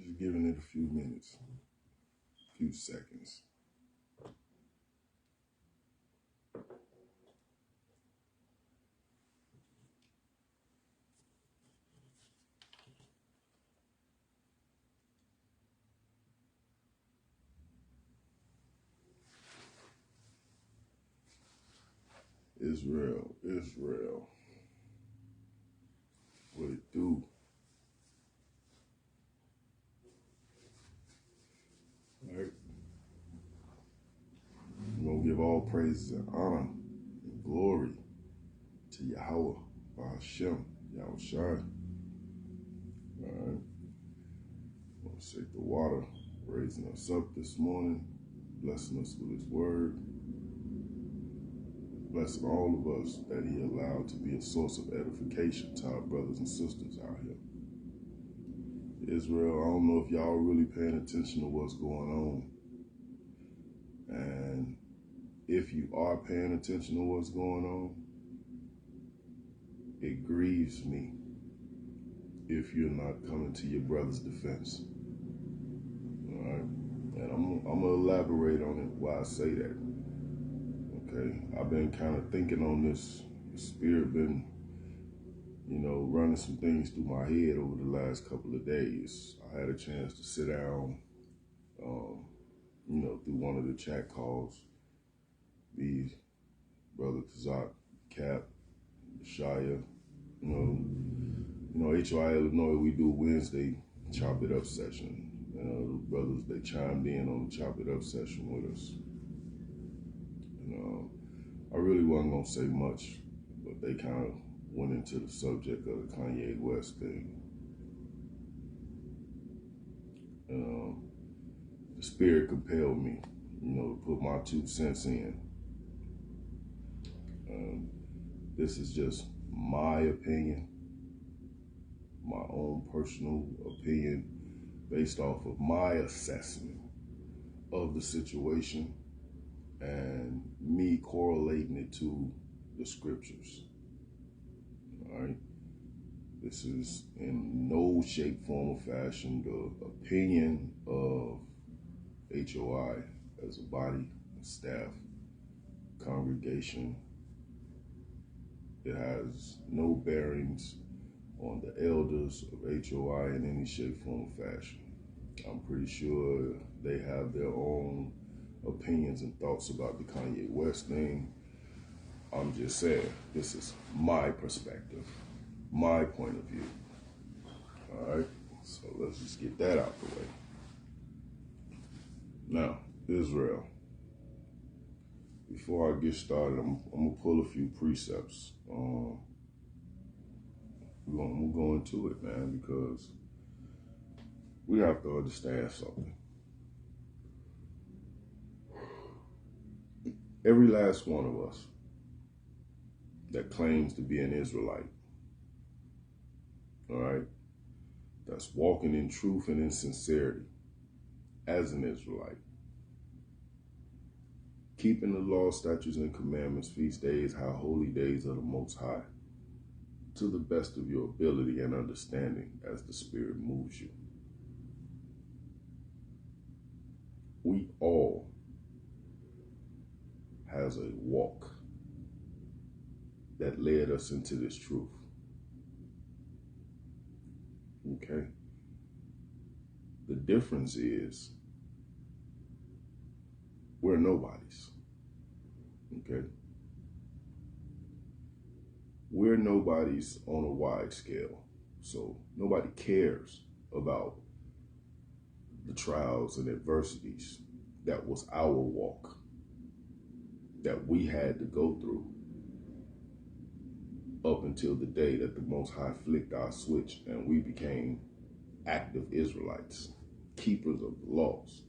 Just giving it a few minutes, a few seconds. Israel, Israel. What it do? All right. We're going to give all praises and honor and glory to Yahweh, Hashem, H.O.I. All right. I want to shake the water, raising us up this morning, blessing us with his word, blessing all of us that he allowed to be a source of edification to our brothers and sisters out here. Israel, I don't know if y'all really paying attention to what's going on. And if you are paying attention to what's going on, it grieves me if you're not coming to your brother's defense. All right? And I'm going to elaborate on it why I say that. Okay? I've been kind of thinking on this. The spirit been, running some things through my head over the last couple of days. I had a chance to sit down, through one of the chat calls. These Brother Kazak, Cap, Shia, H.O.I, Illinois, we do Wednesday Chop It Up session. The brothers, they chimed in on the Chop It Up session with us. I really wasn't going to say much, but they kind of went into the subject of the Kanye West thing. The spirit compelled me, to put my 2 cents in. This is just my opinion, my own personal opinion, based off of my assessment of the situation and me correlating it to the scriptures. All right. This is in no shape, form, or fashion the opinion of H.O.I as a body, staff, congregation. It has no bearings on the elders of H.O.I in any shape, form, or fashion. I'm pretty sure they have their own opinions and thoughts about the Kanye West thing. I'm just saying, this is my perspective, my point of view. All right, so let's just get that out the way. Now, Israel. Before I get started, I'm gonna pull a few precepts. We're gonna go into it, man, because we have to understand something. Every last one of us that claims to be an Israelite, all right, that's walking in truth and in sincerity as an Israelite, keeping the law, statutes, and commandments, feast days, high holy days of the Most High, to the best of your ability and understanding as the Spirit moves you. We all has a walk that led us into this truth. Okay? The difference is we're nobodies. Okay? We're nobodies on a wide scale. So nobody cares about the trials and adversities that was our walk, that we had to go through up until the day that the Most High flicked our switch and we became active Israelites, keepers of the laws.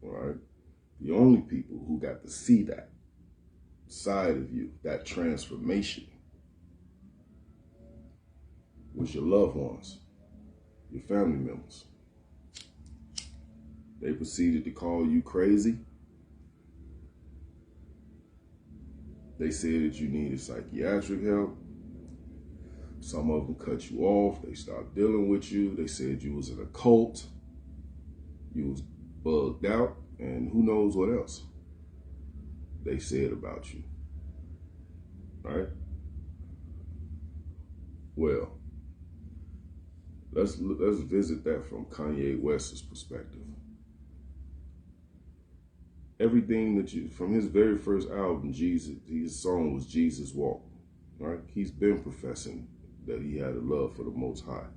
All right? The only people who got to see that side of you, that transformation, was your loved ones, your family members. They proceeded to call you crazy. They said that you needed psychiatric help. Some of them cut you off. They stopped dealing with you. They said you was in a cult. You was bugged out. And who knows what else they said about you. Right? Well, let's visit that from Kanye West's perspective. Everything that from his very first album, Jesus, his song was Jesus Walk. Right? He's been professing that he had a love for the Most High.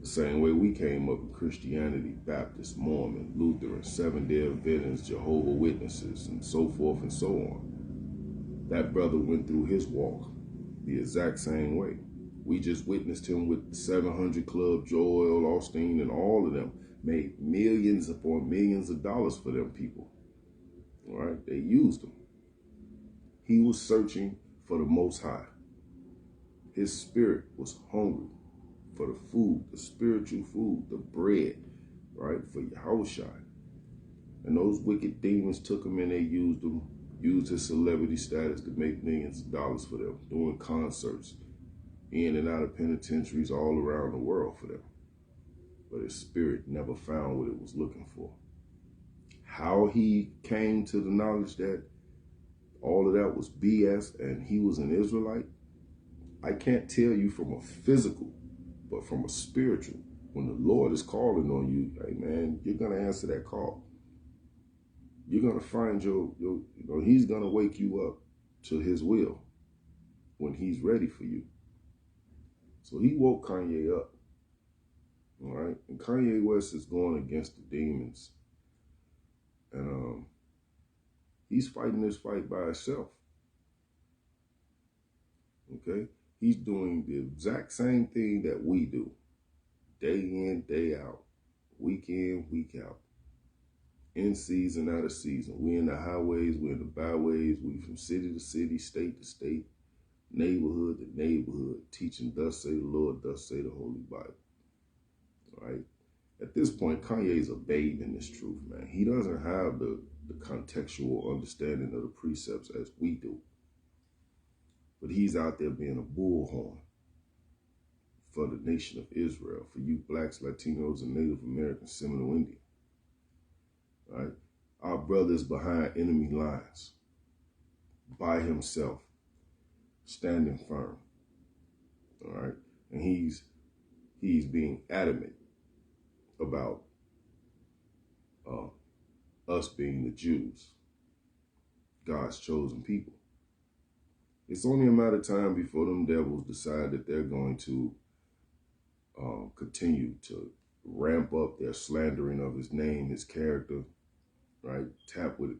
The same way we came up in Christianity, Baptist, Mormon, Lutheran, Seventh-day Adventists, Jehovah's Witnesses, and so forth and so on. That brother went through his walk the exact same way. We just witnessed him with 700 Club, Joel Osteen, and all of them made millions upon millions of dollars for them people. All right? They used him. He was searching for the Most High. His spirit was hungry for the food, the spiritual food, the bread, right, for H.O.I. And those wicked demons took him and they used him, used his celebrity status to make millions of dollars for them, doing concerts, in and out of penitentiaries all around the world for them. But his spirit never found what it was looking for. How he came to the knowledge that all of that was BS and he was an Israelite, I can't tell you from a physical, but from a spiritual. When the Lord is calling on you, hey man, you're going to answer that call. You're going to find he's going to wake you up to his will when he's ready for you. So he woke Kanye up. All right. And Kanye West is going against the demons. And he's fighting this fight by himself. Okay. He's doing the exact same thing that we do. Day in, day out. Week in, week out. In season, out of season. We in the highways, we in the byways. We from city to city, state to state, neighborhood to neighborhood. Teaching thus say the Lord, thus say the Holy Bible. All right. At this point, Kanye's a babe in this truth, man. He doesn't have the contextual understanding of the precepts as we do. But he's out there being a bullhorn for the nation of Israel, for you blacks, Latinos, and Native Americans, Seminole Indian. Right? Our brother's behind enemy lines, by himself, standing firm. All right? And he's being adamant about us being the Jews, God's chosen people. It's only a matter of time before them devils decide that they're going to continue to ramp up their slandering of his name, his character, right? Tapping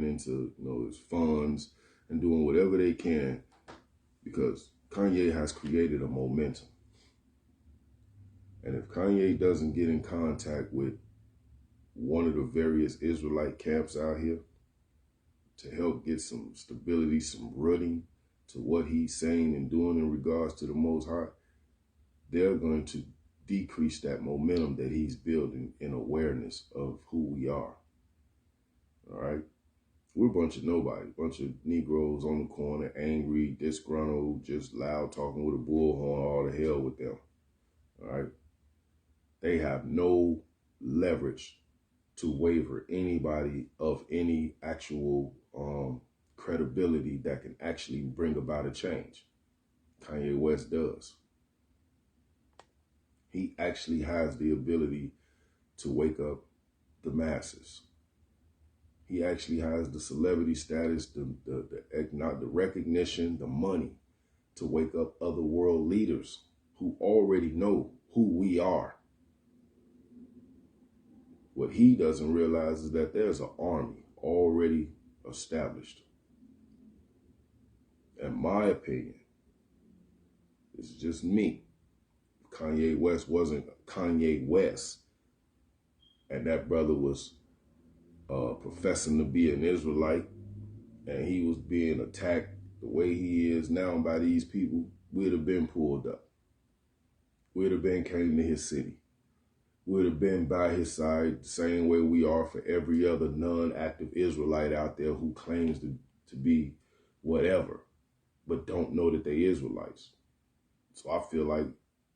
into his funds and doing whatever they can, because Kanye has created a momentum. And if Kanye doesn't get in contact with one of the various Israelite camps out here to help get some stability, some rooting to what he's saying and doing in regards to the Most High, they're going to decrease that momentum that he's building in awareness of who we are. All right? We're a bunch of nobody, a bunch of Negroes on the corner, angry, disgruntled, just loud, talking with a bullhorn, all the hell with them. All right? They have no leverage to waver anybody of any actual credibility that can actually bring about a change. Kanye West does. He actually has the ability to wake up the masses. He actually has the celebrity status, the recognition, the money to wake up other world leaders who already know who we are. What he doesn't realize is that there's an army already established. In my opinion, it's just me. Kanye West wasn't Kanye West, and that brother was professing to be an Israelite, and he was being attacked the way he is now by these people, we'd have been pulled up. We'd have been came to his city. We'd have been by his side the same way we are for every other non-active Israelite out there who claims to be whatever, but don't know that they Israelites. So I feel like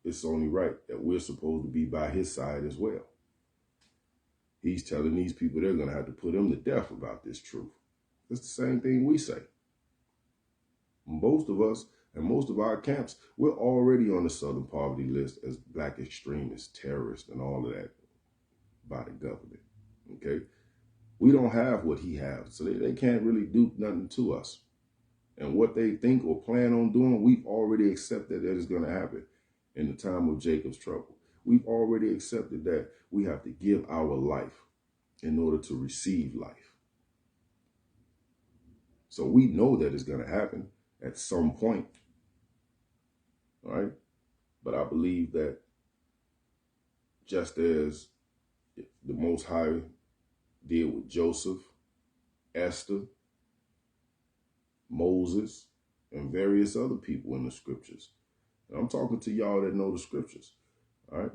it's only right that we're supposed to be by his side as well. He's telling these people they're going to have to put him to death about this truth. It's the same thing we say. Most of us and most of our camps, we're already on the Southern Poverty list as black extremists, terrorists, and all of that by the government. Okay? We don't have what he has, so they can't really do nothing to us. And what they think or plan on doing, we've already accepted that is going to happen in the time of Jacob's trouble. We've already accepted that we have to give our life in order to receive life. So we know that it's going to happen at some point. All right? But I believe that just as the Most High did with Joseph, Esther, Moses, and various other people in the scriptures. And I'm talking to y'all that know the scriptures. All right?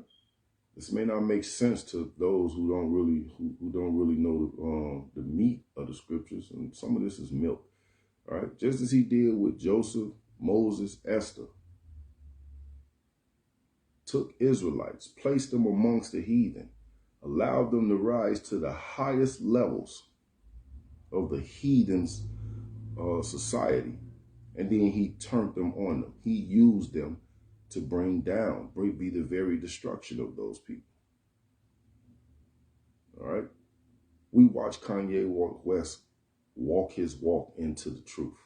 This may not make sense to those who don't really know the meat of the scriptures, and some of this is milk. All right? Just as he did with Joseph, Moses, Esther, took Israelites, placed them amongst the heathen, allowed them to rise to the highest levels of the heathens' society, and then he turned them on them. He used them to be the very destruction of those people. All right? We watch Kanye West walk his walk into the truth.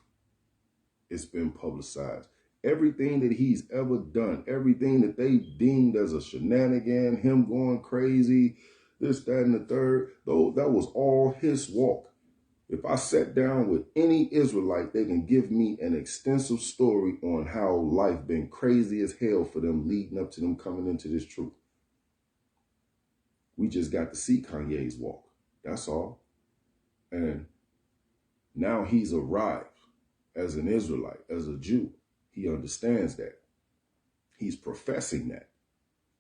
It's been publicized. Everything that he's ever done, everything that they deemed as a shenanigan, him going crazy, this, that, and the third, though, that was all his walk. If I sat down with any Israelite, they can give me an extensive story on how life been crazy as hell for them leading up to them coming into this truth. We just got to see Kanye's walk. That's all. And now he's arrived as an Israelite, as a Jew. He understands that. He's professing that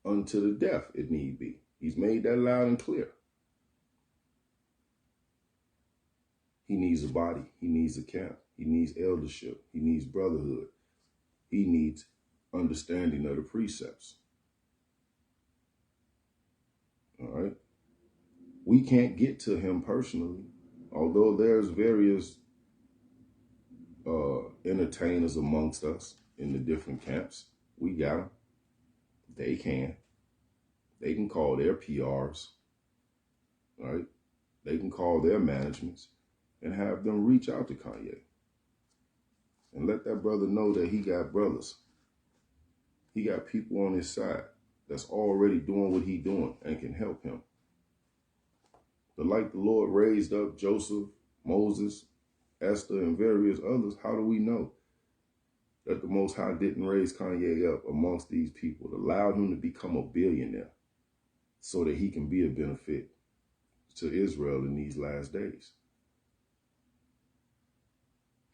unto the death, it need be. He's made that loud and clear. He needs a body. He needs a camp. He needs eldership. He needs brotherhood. He needs understanding of the precepts. All right? We can't get to him personally, although there's various entertainers amongst us in the different camps. We got them. They can. They can call their PRs. Right? They can call their managements and have them reach out to Kanye and let that brother know that he got brothers. He got people on his side that's already doing what he's doing and can help him. But like the Lord raised up Joseph, Moses, Esther, and various others, how do we know that the Most High didn't raise Kanye up amongst these people, allowed him to become a billionaire so that he can be a benefit to Israel in these last days?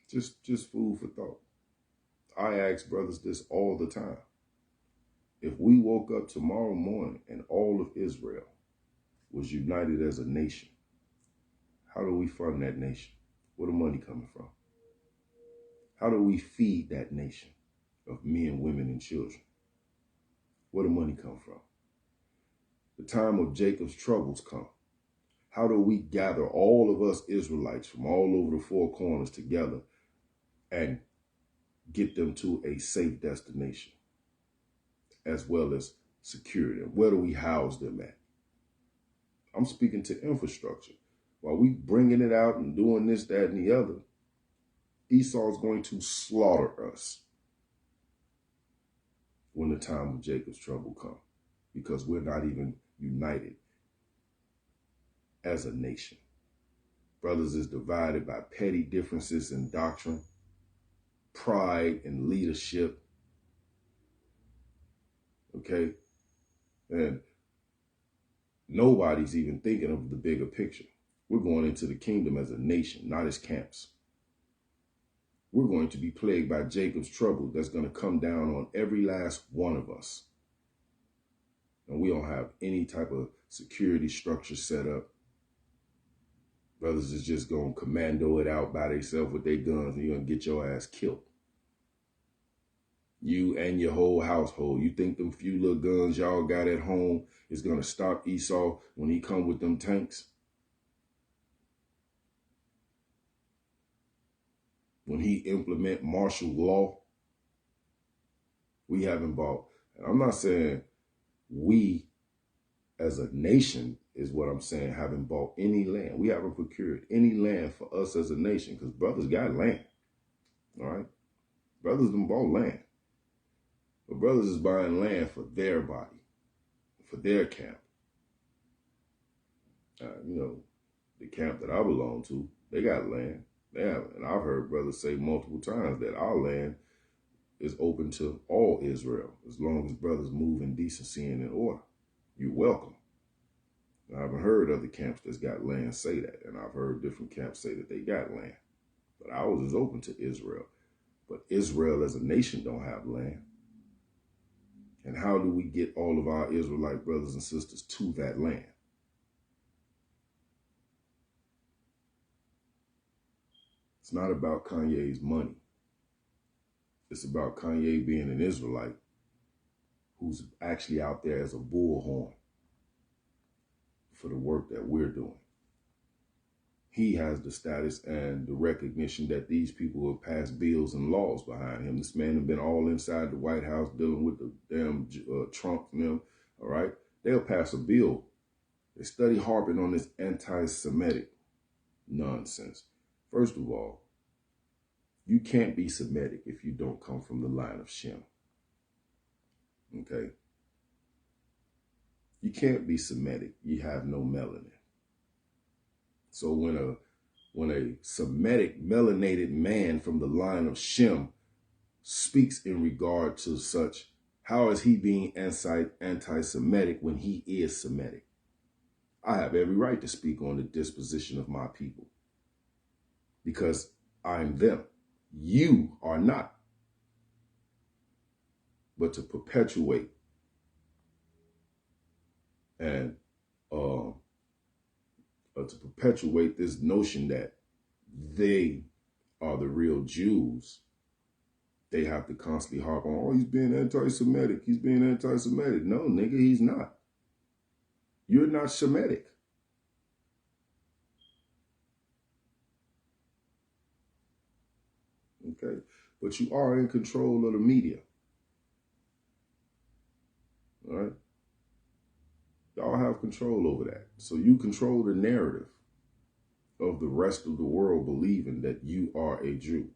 Just food for thought. I ask brothers this all the time. If we woke up tomorrow morning and all of Israel was united as a nation, how do we fund that nation? Where the money coming from? How do we feed that nation of men, women, and children? Where the money come from? The time of Jacob's troubles come. How do we gather all of us Israelites from all over the four corners together and get them to a safe destination, as well as secure them? Where do we house them at? I'm speaking to infrastructure. While we bringing it out and doing this, that, and the other, Esau's going to slaughter us when the time of Jacob's trouble comes, because we're not even united as a nation. Brothers is divided by petty differences in doctrine, pride, and leadership. Okay? And nobody's even thinking of the bigger picture. We're going into the kingdom as a nation, not as camps. We're going to be plagued by Jacob's trouble that's going to come down on every last one of us. And we don't have any type of security structure set up. Brothers is just going to commando it out by themselves with their guns, and you're going to get your ass killed. You and your whole household. You think them few little guns y'all got at home is going to stop Esau when he come with them tanks? When he implement martial law? We haven't bought. And I'm not saying we as a nation is what I'm saying, haven't bought any land. We haven't procured any land for us as a nation because brothers got land. All right? Brothers done bought land. But brothers is buying land for their body, for their camp. The camp that I belong to, they got land. They have, and I've heard brothers say multiple times that our land is open to all Israel as long as brothers move in decency and in order. You're welcome. I haven't heard other camps that's got land say that, and I've heard different camps say that they got land. But ours is open to Israel. But Israel as a nation don't have land. And how do we get all of our Israelite brothers and sisters to that land? It's not about Kanye's money. It's about Kanye being an Israelite who's actually out there as a bullhorn for the work that we're doing. He has the status and the recognition that these people have passed bills and laws behind him. This man has been all inside the White House dealing with the damn Trump and them, all right? They'll pass a bill. They study harping on this anti-Semitic nonsense. First of all, you can't be Semitic if you don't come from the line of Shem. Okay? You can't be Semitic. You have no melanin. So when a Semitic melanated man from the line of Shem speaks in regard to such, how is he being anti-Semitic when he is Semitic? I have every right to speak on the disposition of my people because I'm them. You are not. But to perpetuate and to perpetuate this notion that they are the real Jews, they have to constantly harp on, oh, he's being anti-Semitic. He's being anti-Semitic. No, nigga, he's not. You're not Semitic. Okay? But you are in control of the media. All right? Y'all have control over that. So you control the narrative of the rest of the world believing that you are a Jew.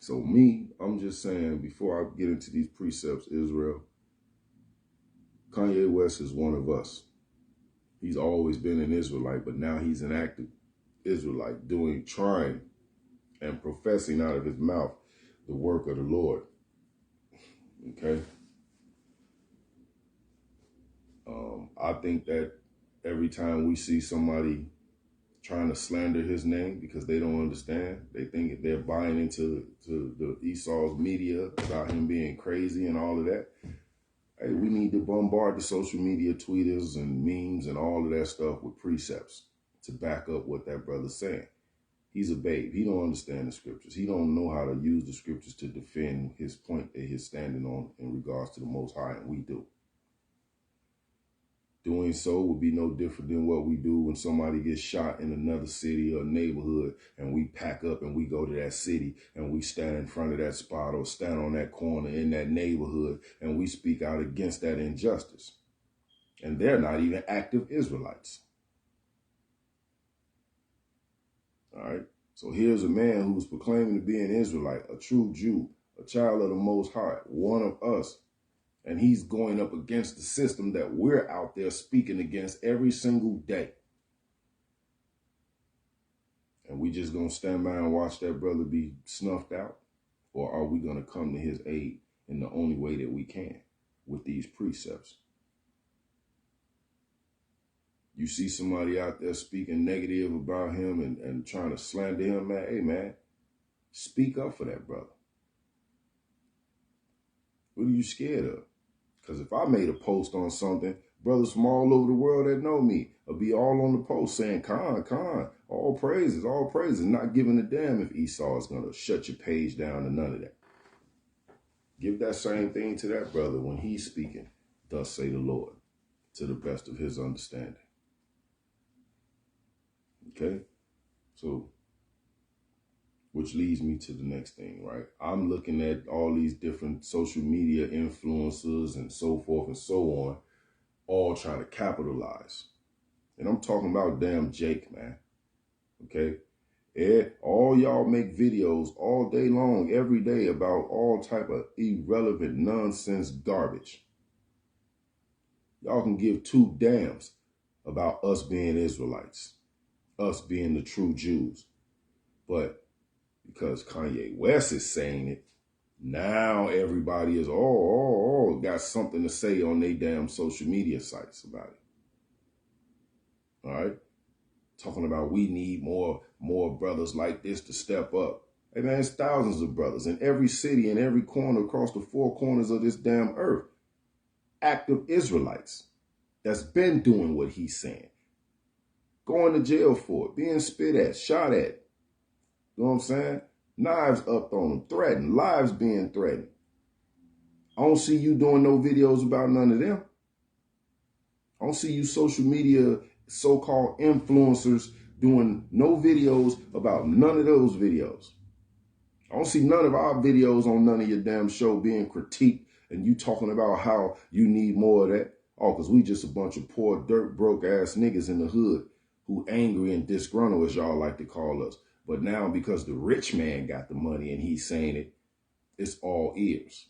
So me, I'm just saying, before I get into these precepts, Israel, Kanye West is one of us. He's always been an Israelite, but now he's an active Israelite, trying and professing out of his mouth the work of the Lord. Okay? I think that every time we see somebody trying to slander his name because they don't understand, they think they're buying into the Esau's media about him being crazy and all of that. Hey, we need to bombard the social media tweeters and memes and all of that stuff with precepts to back up what that brother's saying. He's a babe. He don't understand the scriptures. He don't know how to use the scriptures to defend his point that he's standing on in regards to the Most High, and we do. Doing so would be no different than what we do when somebody gets shot in another city or neighborhood, and we pack up and we go to that city and we stand in front of that spot or stand on that corner in that neighborhood and we speak out against that injustice. And they're not even active Israelites. All right. So here's a man who's proclaiming to be an Israelite, a true Jew, a child of the Most High, one of us. And he's going up against the system that we're out there speaking against every single day. And we just going to stand by and watch that brother be snuffed out? Or are we going to come to his aid in the only way that we can with these precepts? You see somebody out there speaking negative about him and trying to slander him, man. Hey, man, speak up for that brother. What are you scared of? Because if I made a post on something Brothers from all over the world that know me will be all on the post saying, Khan, all praises, not giving a damn if Esau is going to shut your page down and none of that. Give that same thing to that brother when he's speaking, thus say the Lord, to the best of his understanding. Okay? So, which leads me to the next thing, right? I'm looking at all these different social media influencers and so forth and so on, all trying to capitalize. And I'm talking about damn Jake, man. Okay? Yeah, all y'all make videos all day long, every day, about all type of irrelevant nonsense garbage. Y'all can give two damns about us being Israelites, us being the true Jews. But because Kanye West is saying it, now everybody is got something to say on their damn social media sites about it. All right? Talking about we need more brothers like this to step up. Hey man, it's thousands of brothers in every city, in every corner across the four corners of this damn earth. Active Israelites that's been doing what he's saying. Going to jail for it, being spit at, shot at. You know what I'm saying? Knives up on them, threatened, lives being threatened. I don't see you doing no videos about none of them. I don't see you social media so-called influencers doing no videos about none of those videos. I don't see none of our videos on none of your damn show being critiqued and you talking about how you need more of that. Oh, because we just a bunch of poor, dirt, broke ass niggas in the hood who angry and disgruntled, as y'all like to call us. But now because the rich man got the money and he's saying it, it's all ears.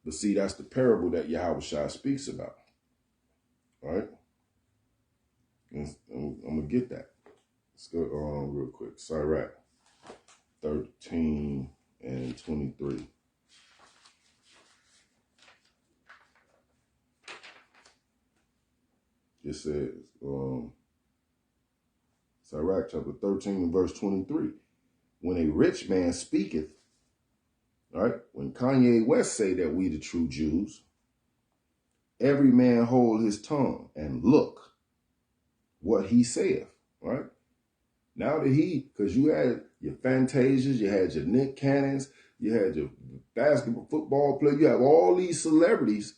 But see, that's the parable that H.O.I speaks about. All right? And I'm going to get that. Let's go real quick. Sirach 13 and 23. It says, Sirach chapter 13 and verse 23. When a rich man speaketh, all right, when Kanye West say that we the true Jews, every man hold his tongue and look what he saith, right? Now that because you had your Fantasias, you had your Nick Cannons, you had your basketball, football player, you have all these celebrities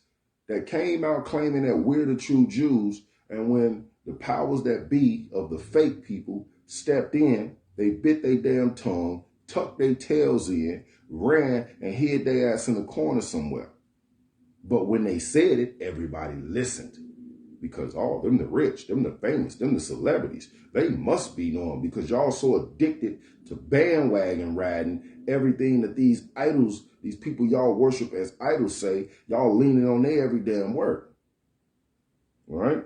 that came out claiming that we're the true Jews, and when the powers that be of the fake people stepped in, they bit their damn tongue, tucked their tails in, ran, and hid their ass in a corner somewhere. But when they said it, everybody listened. Because them the rich, them the famous, them the celebrities, they must be knowing because y'all so addicted to bandwagon riding everything that these idols, these people y'all worship as idols say, y'all leaning on their every damn word. All right?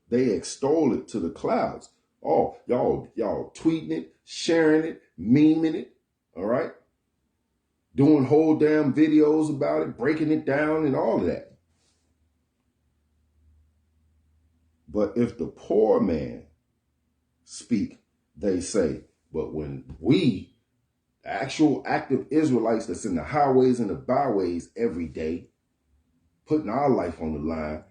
They extol it to the clouds. Oh, y'all tweeting it, sharing it, memeing it, all right? Doing whole damn videos about it, breaking it down and all of that. But if the poor man speak, they say, but when we, actual active Israelites that's in the highways and the byways every day, putting our life on the line,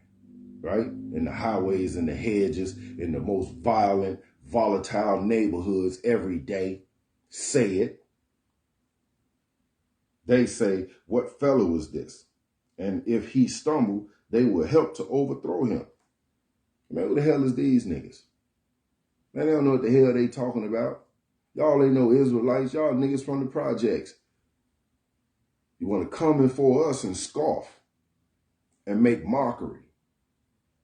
right? In the highways and the hedges, in the most violent, volatile neighborhoods every day, say it. They say, what fellow is this? And if he stumble, they will help to overthrow him. Man, who the hell is these niggas? Man, they don't know what the hell they talking about. Y'all ain't no Israelites. Y'all niggas from the projects. You want to come in for us and scoff and make mockery.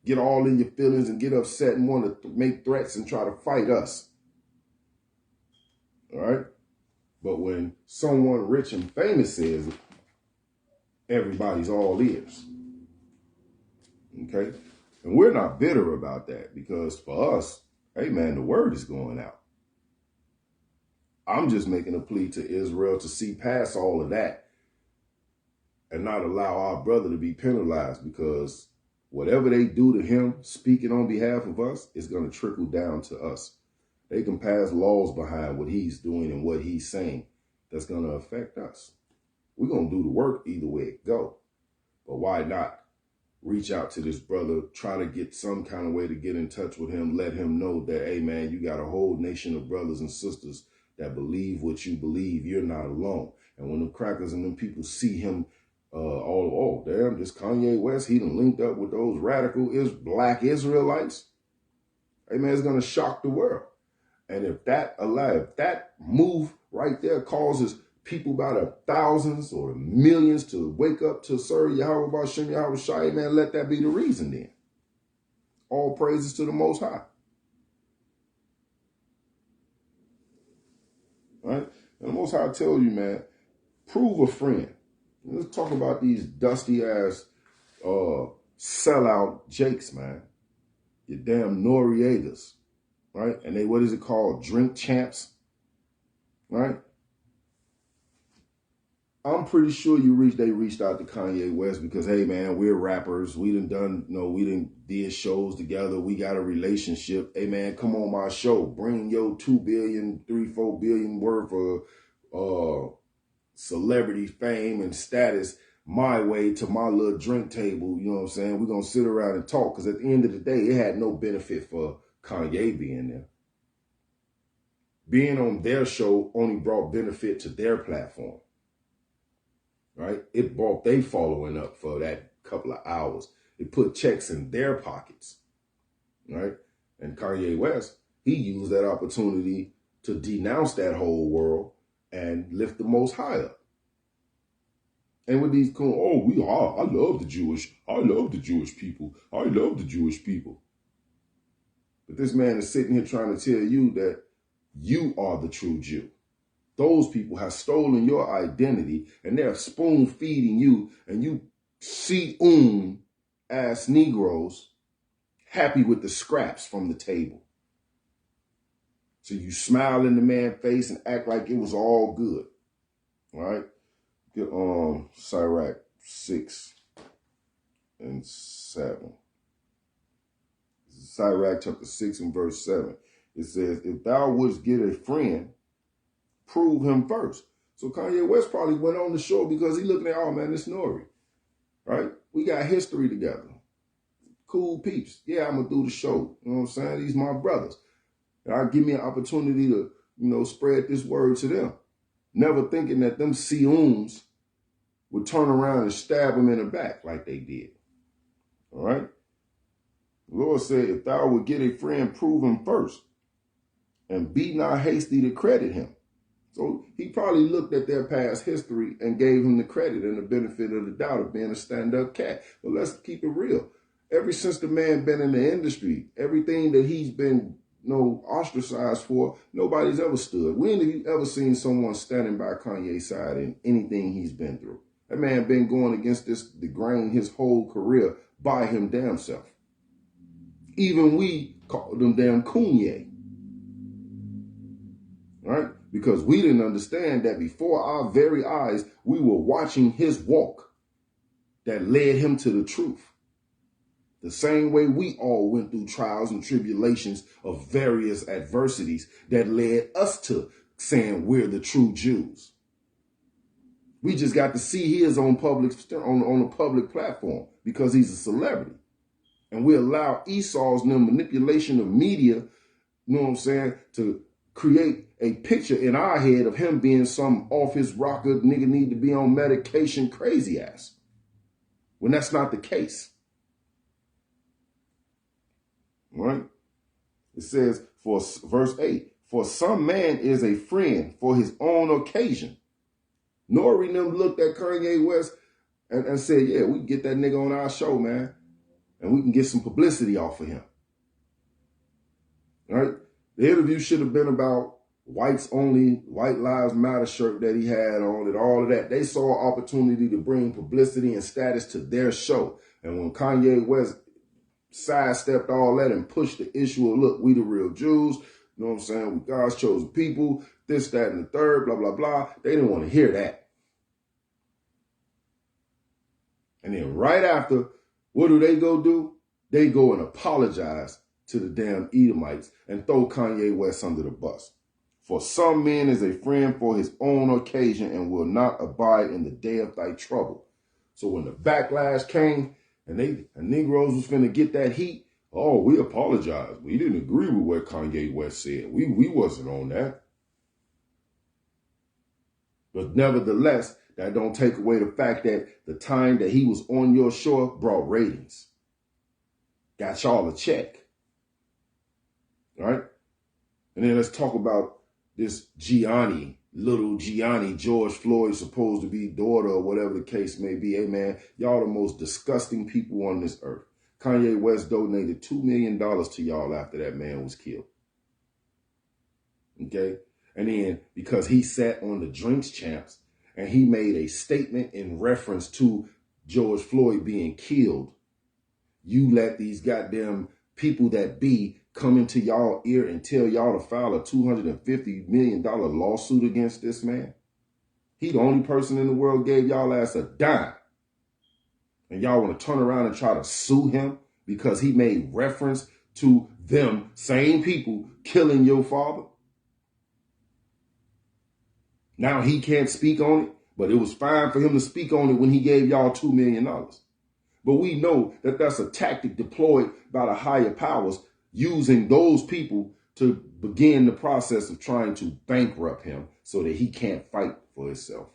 Get all in your feelings and get upset and want to make threats and try to fight us. All right? But when someone rich and famous says it, everybody's all ears. Okay? And we're not bitter about that because for us, hey man, the word is going out. I'm just making a plea to Israel to see past all of that and not allow our brother to be penalized because whatever they do to him, speaking on behalf of us, is going to trickle down to us. They can pass laws behind what he's doing and what he's saying that's going to affect us. We're going to do the work either way it go. But why not reach out to this brother, try to get some kind of way to get in touch with him, let him know that, hey, man, you got a whole nation of brothers and sisters that believe what you believe. You're not alone. And when the crackers and them people see him, oh, damn, this Kanye West, he done linked up with those radical black Israelites. Hey, man, it's going to shock the world. And if that move right there causes people by the thousands or millions to wake up to serve Yahweh B'Shem Yahweh Shai, man, let that be the reason then. All praises to the Most High. Right? And the Most High tells you, man, prove a friend. Let's talk about these dusty ass sellout jakes, man. Your damn Noriegas, right? And they, what is it called? Drink champs, right? I'm pretty sure they reached out to Kanye West because, hey, man, we're rappers. We did shows together. We got a relationship. Hey, man, come on my show. Bring your 2 billion, 3-4 billion worth of celebrity fame and status my way to my little drink table. You know what I'm saying? We're going to sit around and talk because at the end of the day, it had no benefit for Kanye being there. Being on their show only brought benefit to their platform. Right? It brought they following up for that couple of hours. It put checks in their pockets. Right? And Kanye West, he used that opportunity to denounce that whole world and lift the Most High up. And with these cool, I love the Jewish people. I love the Jewish people. But this man is sitting here trying to tell you that you are the true Jew. Those people have stolen your identity and they're spoon feeding you, and you ass Negroes happy with the scraps from the table. So you smile in the man's face and act like it was all good. All right? Get Sirach 6 and 7. Sirach chapter 6 and verse 7. It says, if thou wouldst get a friend, prove him first. So Kanye West probably went on the show because he looking at, oh man, this Nori. Right? We got history together. Cool peeps. Yeah, I'm going to do the show. You know what I'm saying? These my brothers. And give me an opportunity to, spread this word to them. Never thinking that them Sioums would turn around and stab him in the back like they did. All right? The Lord said, if thou would get a friend, prove him first, and be not hasty to credit him. So he probably looked at their past history and gave him the credit and the benefit of the doubt of being a stand-up cat. But let's keep it real. Ever since the man been in the industry, everything that he's been ostracized for, nobody's ever stood. When have you ever seen someone standing by Kanye's side in anything he's been through? That man been going against the grain his whole career by him damn self. Even we called him damn Kanye. Right? Because we didn't understand that before our very eyes, we were watching his walk that led him to the truth. The same way we all went through trials and tribulations of various adversities that led us to saying we're the true Jews. We just got to see his on a public platform because he's a celebrity. And we allow Esau's manipulation of media, to create a picture in our head of him being some off his rocker nigga need to be on medication crazy ass. When that's not the case. Right? It says, for verse 8, for some man is a friend for his own occasion. Nori and them looked at Kanye West and said, yeah, we can get that nigga on our show, man. And we can get some publicity off of him. Right? The interview should have been about whites only, White Lives Matter shirt that he had on and all of that. They saw an opportunity to bring publicity and status to their show. And when Kanye West sidestepped all that and pushed the issue of, look, we the real Jews, you know what I'm saying, we God's chosen people, this, that, and the third, blah, blah, blah. They didn't want to hear that. And then right after, what do? They go and apologize to the damn Edomites and throw Kanye West under the bus. For some man is a friend for his own occasion and will not abide in the day of thy trouble. So when the backlash came, and Negroes was finna get that heat. Oh, we apologize. We didn't agree with what Kanye West said. We wasn't on that. But nevertheless, that don't take away the fact that the time that he was on your shore brought ratings. Got y'all a check. All right? And then let's talk about this little Gianni, George Floyd's supposed to be daughter or whatever the case may be. Hey, man, y'all the most disgusting people on this earth. Kanye West donated $2 million to y'all after that man was killed. Okay? And then because he sat on the Drinks Champs and he made a statement in reference to George Floyd being killed, you let these goddamn people that be come into y'all ear and tell y'all to file a $250 million lawsuit against this man. He the only person in the world gave y'all ass a dime. And y'all want to turn around and try to sue him because he made reference to them same people killing your father. Now he can't speak on it, but it was fine for him to speak on it when he gave y'all $2 million. But we know that that's a tactic deployed by the higher powers using those people to begin the process of trying to bankrupt him so that he can't fight for himself,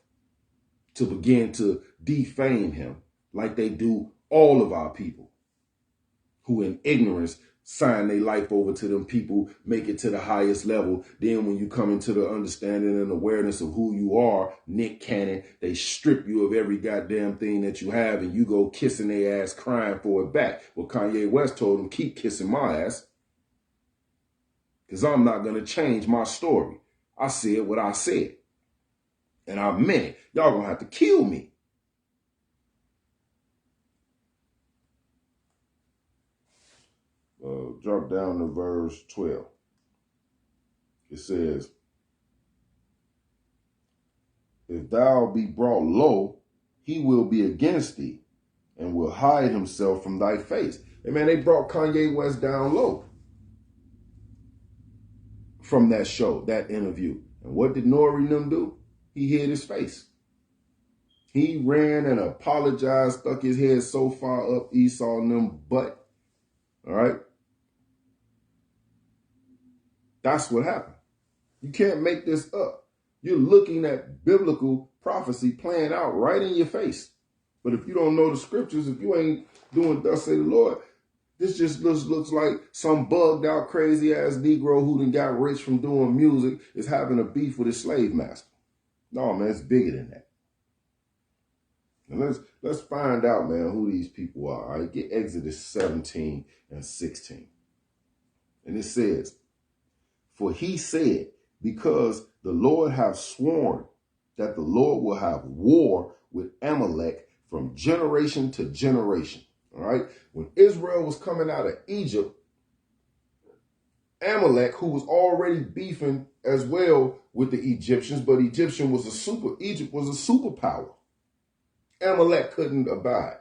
to begin to defame him like they do all of our people who in ignorance sign their life over to them people, make it to the highest level. Then when you come into the understanding and awareness of who you are, Nick Cannon, they strip you of every goddamn thing that you have and you go kissing their ass, crying for it back. Well, Kanye West told them, keep kissing my ass because I'm not going to change my story. I said what I said and I meant it. Y'all going to have to kill me. Drop down to verse 12. It says, if thou be brought low, he will be against thee and will hide himself from thy face. And man, they brought Kanye West down low from that show, that interview. And what did Nori and them do? He hid his face. He ran and apologized, stuck his head so far up Esau and them butt. All right? That's what happened. You can't make this up. You're looking at biblical prophecy playing out right in your face. But if you don't know the scriptures, if you ain't doing thus say the Lord, this just looks like some bugged out crazy ass Negro who done got rich from doing music is having a beef with his slave master. No, man, it's bigger than that. And let's find out, man, who these people are. All right, get Exodus 17 and 16. And it says, for he said, because the Lord hath sworn that the Lord will have war with Amalek from generation to generation. All right. When Israel was coming out of Egypt, Amalek, who was already beefing as well with the Egyptians, but Egypt was a superpower. Amalek couldn't abide.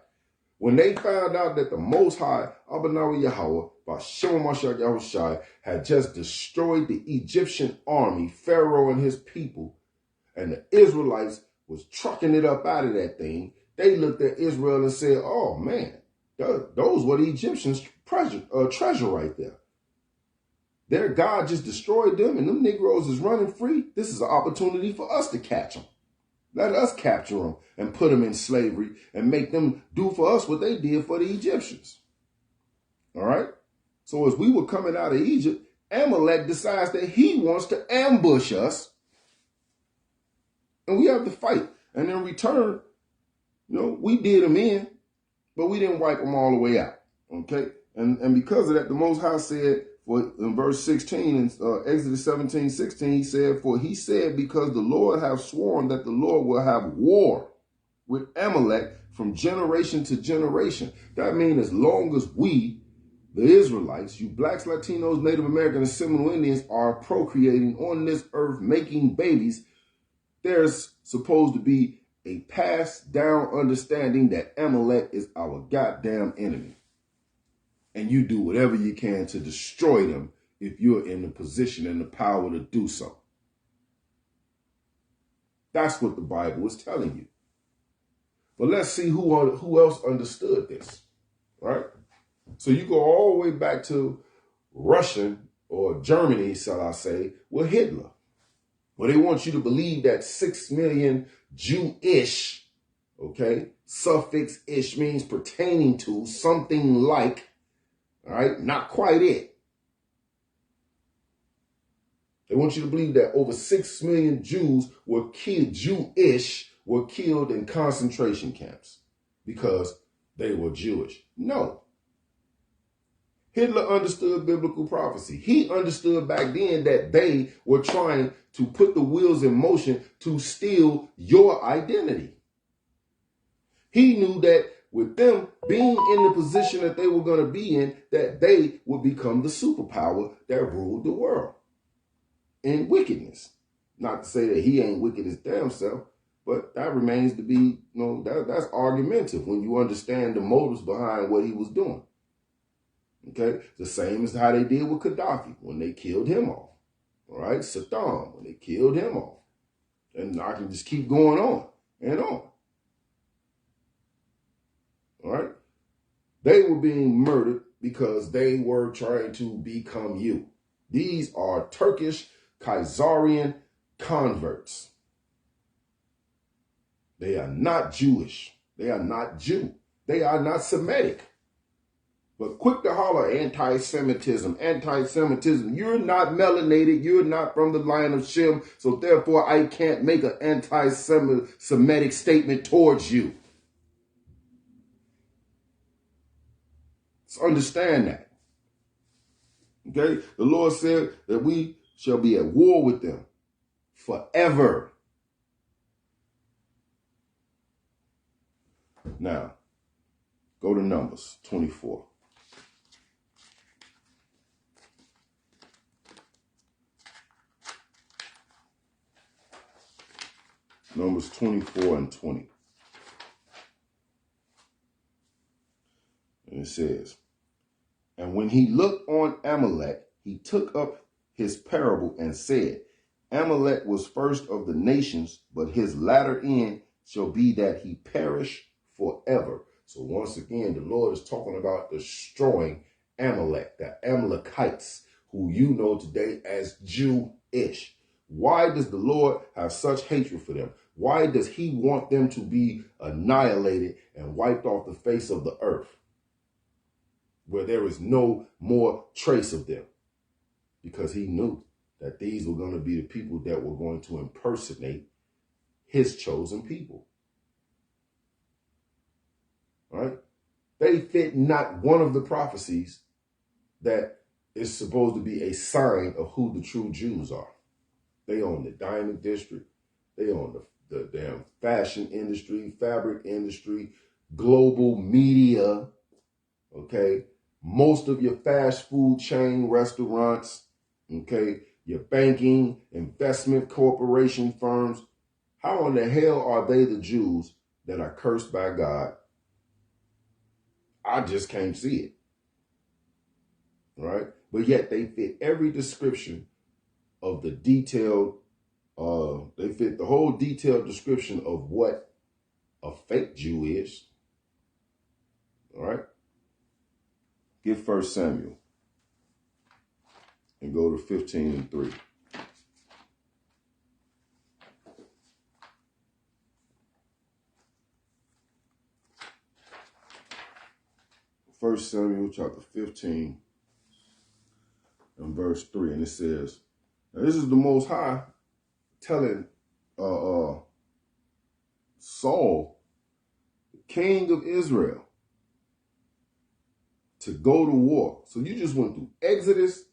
When they found out that the Most High, Abanawi Yahweh, Bashem Mashak Yahushai, had just destroyed the Egyptian army, Pharaoh and his people, and the Israelites was trucking it up out of that thing, they looked at Israel and said, oh man, those were the Egyptians' treasure right there. Their God just destroyed them and them Negroes is running free. This is an opportunity for us to catch them. Let us capture them and put them in slavery and make them do for us what they did for the Egyptians. All right? So as we were coming out of Egypt, Amalek decides that he wants to ambush us and we have to fight. And in return, we did them in, but we didn't wipe them all the way out. Okay? And because of that, the Most High said, in verse 16, in Exodus 17, 16, he said, for he said, because the Lord hath sworn that the Lord will have war with Amalek from generation to generation. That means as long as we, the Israelites, you blacks, Latinos, Native Americans, and Seminole Indians are procreating on this earth, making babies, there's supposed to be a passed down understanding that Amalek is our goddamn enemy. And you do whatever you can to destroy them if you're in the position and the power to do so. That's what the Bible is telling you. But let's see who else understood this. So you go all the way back to Russian or Germany, shall I say, with Hitler. Where they want you to believe that 6 million Jewish, okay, suffix ish means pertaining to, something like, all right, not quite it. They want you to believe that over 6 million Jews were killed, Jewish, were killed in concentration camps because they were Jewish. No. Hitler understood biblical prophecy. He understood back then that they were trying to put the wheels in motion to steal your identity. He knew that with them being in the position that they were going to be in, that they would become the superpower that ruled the world in wickedness. Not to say that he ain't wicked his damn self, but that remains to be, that's argumentative when you understand the motives behind what he was doing. Okay, the same as how they did with Gaddafi when they killed him off. All right, Saddam when they killed him off. And I can just keep going on and on. All right, they were being murdered because they were trying to become you. These are Turkish Khazarian converts. They are not Jewish. They are not Jew. They are not Semitic. But quick to holler, anti-Semitism. You're not melanated. You're not from the line of Shem. So therefore, I can't make an anti-Semitic statement towards you. Let's understand that. Okay? The Lord said that we shall be at war with them forever. Now, go to Numbers 24. Numbers 24 and 20. And it says, and when he looked on Amalek, he took up his parable and said, Amalek was first of the nations, but his latter end shall be that he perish forever. So once again, the Lord is talking about destroying Amalek, the Amalekites, who you know today as Jewish. Why does the Lord have such hatred for them? Why does he want them to be annihilated and wiped off the face of the earth, where there is no more trace of them? Because he knew that these were going to be the people that were going to impersonate his chosen people. Right? They fit not one of the prophecies that is supposed to be a sign of who the true Jews are. They own the diamond district. They own the damn fashion industry, fabric industry, global media, okay? Most of your fast food chain restaurants, okay? Your banking, investment corporation firms. How in the hell are they the Jews that are cursed by God? I just can't see it, right? But yet they fit every description of the detailed, they fit the whole detailed description of what a fake Jew is. All right? Get 1 Samuel and go to 15 and 3. First Samuel chapter 15 and verse 3. And it says, now this is the Most High telling Saul, the king of Israel, to go to war. So you just went through Exodus,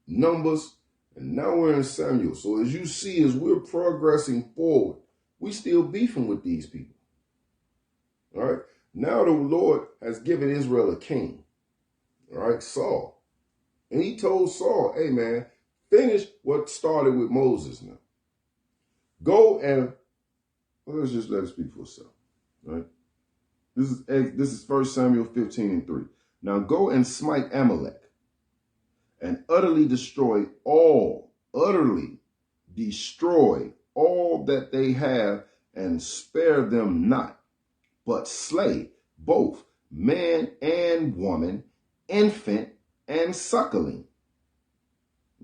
Numbers, and now we're in Samuel. So as you see, as we're progressing forward, we still beefing with these people. All right. Now the Lord has given Israel a king. All right, Saul. And he told Saul, hey man, finish what started with Moses now. Go and, well, let's just let it speak for itself. Right? This is 1 Samuel 15 and 3. Now go and smite Amalek and utterly destroy all that they have, and spare them not, but slay both man and woman, infant and suckling.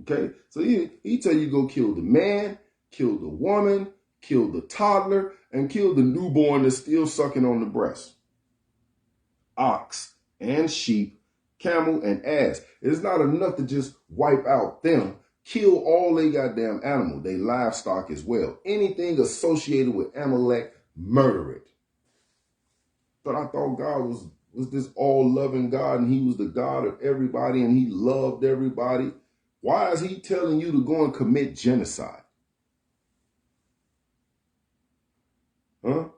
Okay, so he tell you go kill the man, kill the woman, kill the toddler, and kill the newborn that's still sucking on the breast. Ox and sheep, camel and ass. It's not enough to just wipe out them. Kill all they goddamn animal, they livestock as well. Anything associated with Amalek, murder it. But I thought God was this all-loving God, and he was the God of everybody, and he loved everybody. Why is he telling you to go and commit genocide? Huh?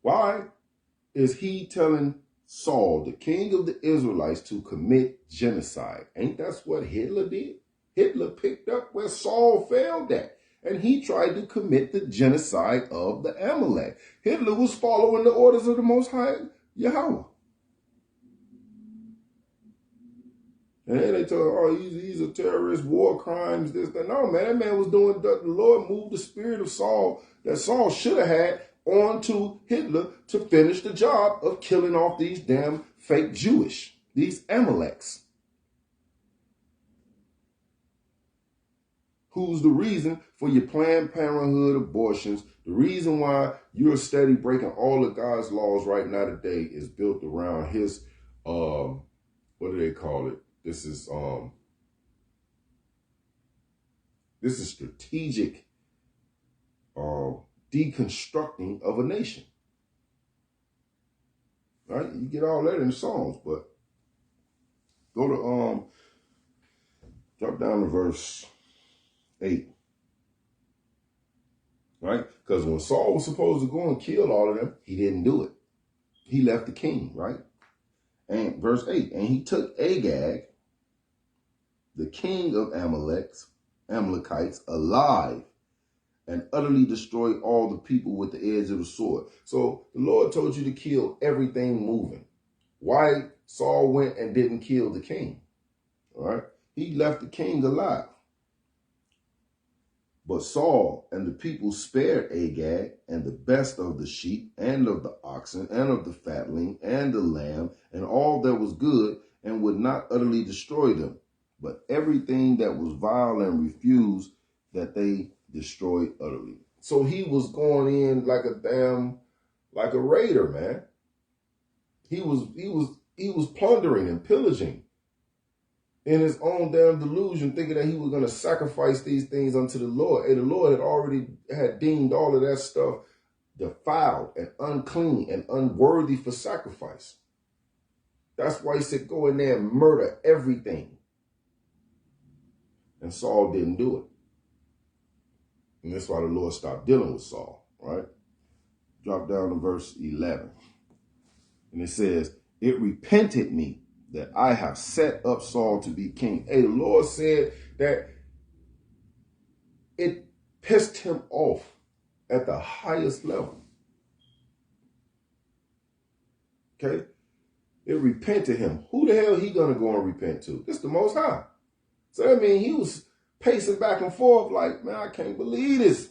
Why is he telling Saul, the king of the Israelites, to commit genocide? Ain't that what Hitler did? Hitler picked up where Saul failed at, and he tried to commit the genocide of the Amalek. Hitler was following the orders of the Most High Yahweh. And then they told him, oh, he's a terrorist, war crimes, this, that. No, man, that man was doing, the Lord moved the spirit of Saul that Saul should have had onto Hitler to finish the job of killing off these damn fake Jewish, these Amaleks. Who's the reason for your Planned Parenthood abortions? The reason why you're steady breaking all of God's laws right now today is built around his, what do they call it? This is strategic deconstructing of a nation. Right? You get all that in the Psalms, but go to drop down to verse 8. Right? Because when Saul was supposed to go and kill all of them, he didn't do it. He left the king, right? And verse 8, and he took Agag, the king of Amalekites, alive, and utterly destroyed all the people with the edge of the sword. So the Lord told you to kill everything moving. Why Saul went and didn't kill the king? All right? He left the king alive. But Saul and the people spared Agag and the best of the sheep and of the oxen and of the fatling and the lamb and all that was good, and would not utterly destroy them. But everything that was vile and refused, that they destroyed utterly. So he was going in like a raider, man. He was plundering and pillaging in his own damn delusion, thinking that he was going to sacrifice these things unto the Lord. And the Lord had already deemed all of that stuff defiled and unclean and unworthy for sacrifice. That's why he said, go in there and murder everything. And Saul didn't do it. And that's why the Lord stopped dealing with Saul, right? Drop down to verse 11. And it says, it repented me that I have set up Saul to be king. Hey, the Lord said that it pissed him off at the highest level. Okay? It repented him. Who the hell he gonna go and repent to? It's the Most High. So I mean, he was pacing back and forth like, man, I can't believe this.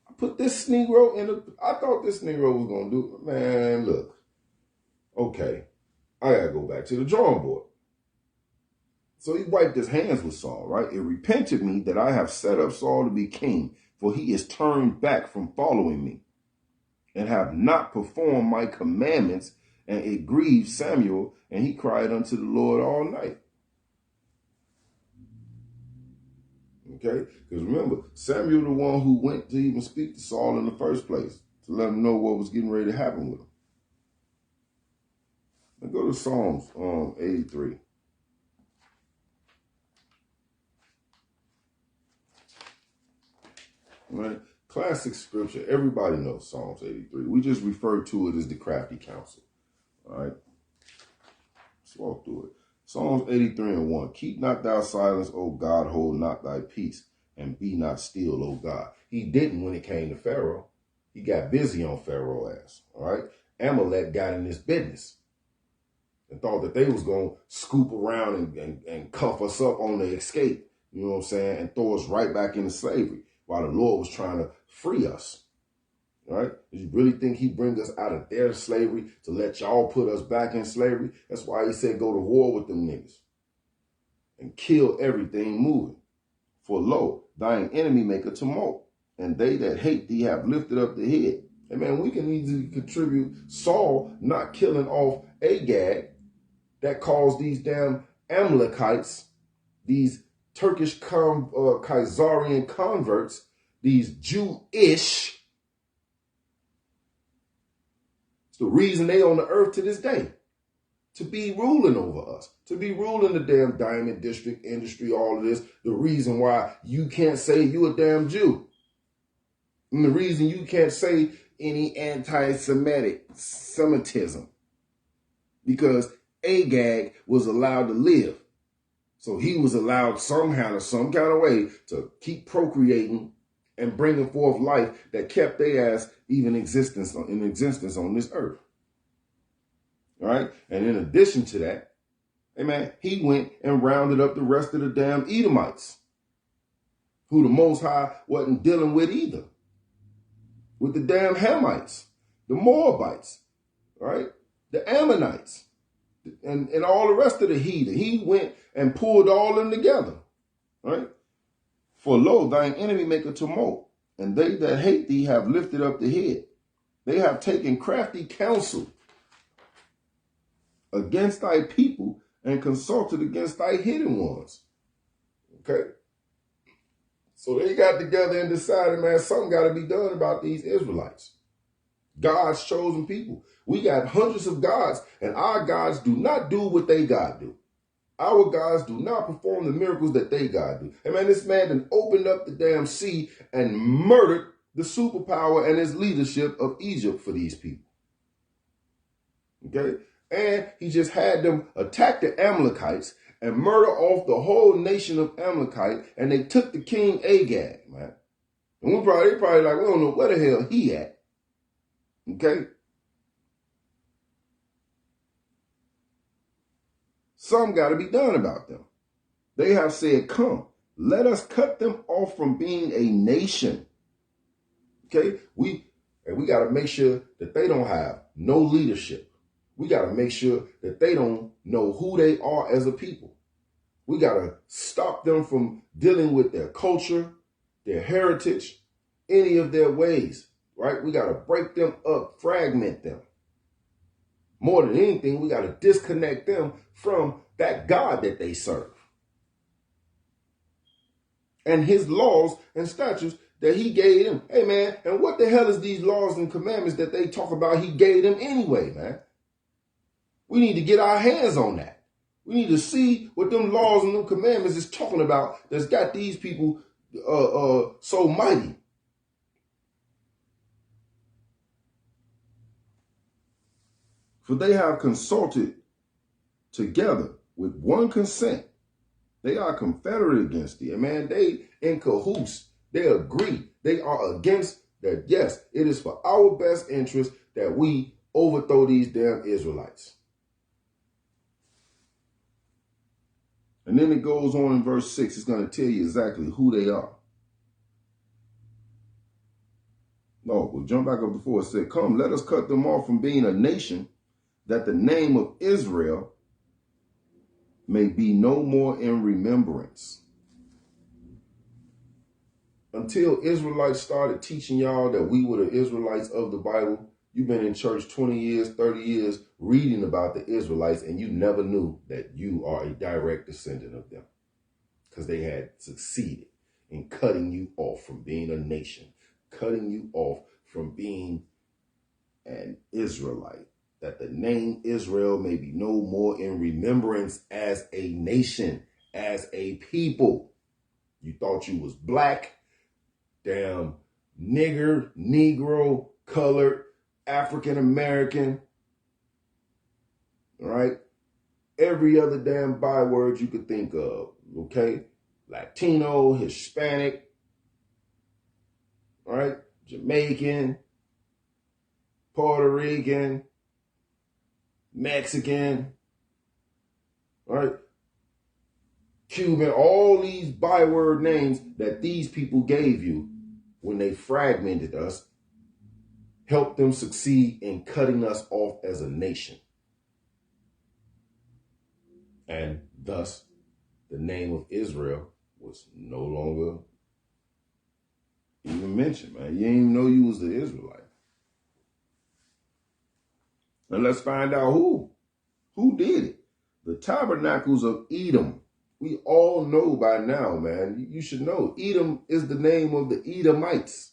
I put this Negro I thought this Negro was gonna do it. Man, look. Okay. I gotta go back to the drawing board. So he wiped his hands with Saul, right? It repented me that I have set up Saul to be king, for he is turned back from following me, and have not performed my commandments, and it grieved Samuel, and he cried unto the Lord all night. Okay? Because remember, Samuel the one who went to even speak to Saul in the first place, to let him know what was getting ready to happen with him. Now go to Psalms 83. Right? Classic scripture. Everybody knows Psalms 83. We just refer to it as the crafty counsel. All right? Let's walk through it. Psalms 83:1. Keep not thou silence, O God, hold not thy peace, and be not still, O God. He didn't when it came to Pharaoh. He got busy on Pharaoh's ass. All right? Amalek got in this business and thought that they was going to scoop around and cuff us up on the escape, you know what I'm saying, and throw us right back into slavery while the Lord was trying to free us. Right? You really think he bring us out of their slavery to let y'all put us back in slavery? That's why he said go to war with them niggas and kill everything moving. For lo, thine enemy make a tumult, and they that hate thee have lifted up the head. And man, we can easily contribute Saul not killing off Agag that caused these damn Amalekites, these Turkish Khazarian converts, these Jewish. It's the reason they on the earth to this day. To be ruling over us, to be ruling the damn diamond district industry, all of this. The reason why you can't say you a damn Jew. And the reason you can't say any anti-Semitism. Because Agag was allowed to live. So he was allowed some kind of way to keep procreating and bringing forth life that kept their ass even in existence on this earth. All right. And in addition to that, amen, he went and rounded up the rest of the damn Edomites, who the Most High wasn't dealing with either. With the damn Hamites, the Moabites, right? The Ammonites, and all the rest of the heathen. He went and pulled all them together, right? For lo, thine enemy make a tumult, and they that hate thee have lifted up the head. They have taken crafty counsel against thy people and consulted against thy hidden ones. Okay? So they got together and decided, man, something got to be done about these Israelites. God's chosen people. We got hundreds of gods, and our gods do not do what they God do. Our gods do not perform the miracles that they God do. And man, this man then opened up the damn sea and murdered the superpower and his leadership of Egypt for these people. Okay? And he just had them attack the Amalekites and murder off the whole nation of Amalekite. And they took the king Agag, man. And they probably like, we don't know where the hell he at. Okay? Something got to be done about them. They have said, come, let us cut them off from being a nation. Okay? We got to make sure that they don't have no leadership. We got to make sure that they don't know who they are as a people. We got to stop them from dealing with their culture, their heritage, any of their ways, right? We got to break them up, fragment them. More than anything, we got to disconnect them from that God that they serve. And his laws and statutes that he gave them. Hey, man, and what the hell is these laws and commandments that they talk about he gave them anyway, man? We need to get our hands on that. We need to see what them laws and them commandments is talking about that's got these people so mighty. For they have consulted together with one consent. They are confederate against thee. And man, they in cahoots. They agree. They are against that. Yes, it is for our best interest that we overthrow these damn Israelites. And then it goes on in verse 6. It's going to tell you exactly who they are. No, we'll jump back up before it said, come, let us cut them off from being a nation, that the name of Israel may be no more in remembrance. Until Israelites started teaching y'all that we were the Israelites of the Bible, you've been in church 20 years, 30 years, reading about the Israelites, and you never knew that you are a direct descendant of them. Because they had succeeded in cutting you off from being a nation, cutting you off from being an Israelite, that the name Israel may be no more in remembrance as a nation, as a people. You thought you was black, damn nigger, Negro, colored, African American, all right? Every other damn byword you could think of, okay? Latino, Hispanic, all right? Jamaican, Puerto Rican, Mexican, all right? Cuban, all these byword names that these people gave you when they fragmented us helped them succeed in cutting us off as a nation. And thus, the name of Israel was no longer even mentioned, man. You didn't even know you was the Israelite. And let's find out who. Who did it? The tabernacles of Edom. We all know by now, man. You should know. Edom is the name of the Edomites.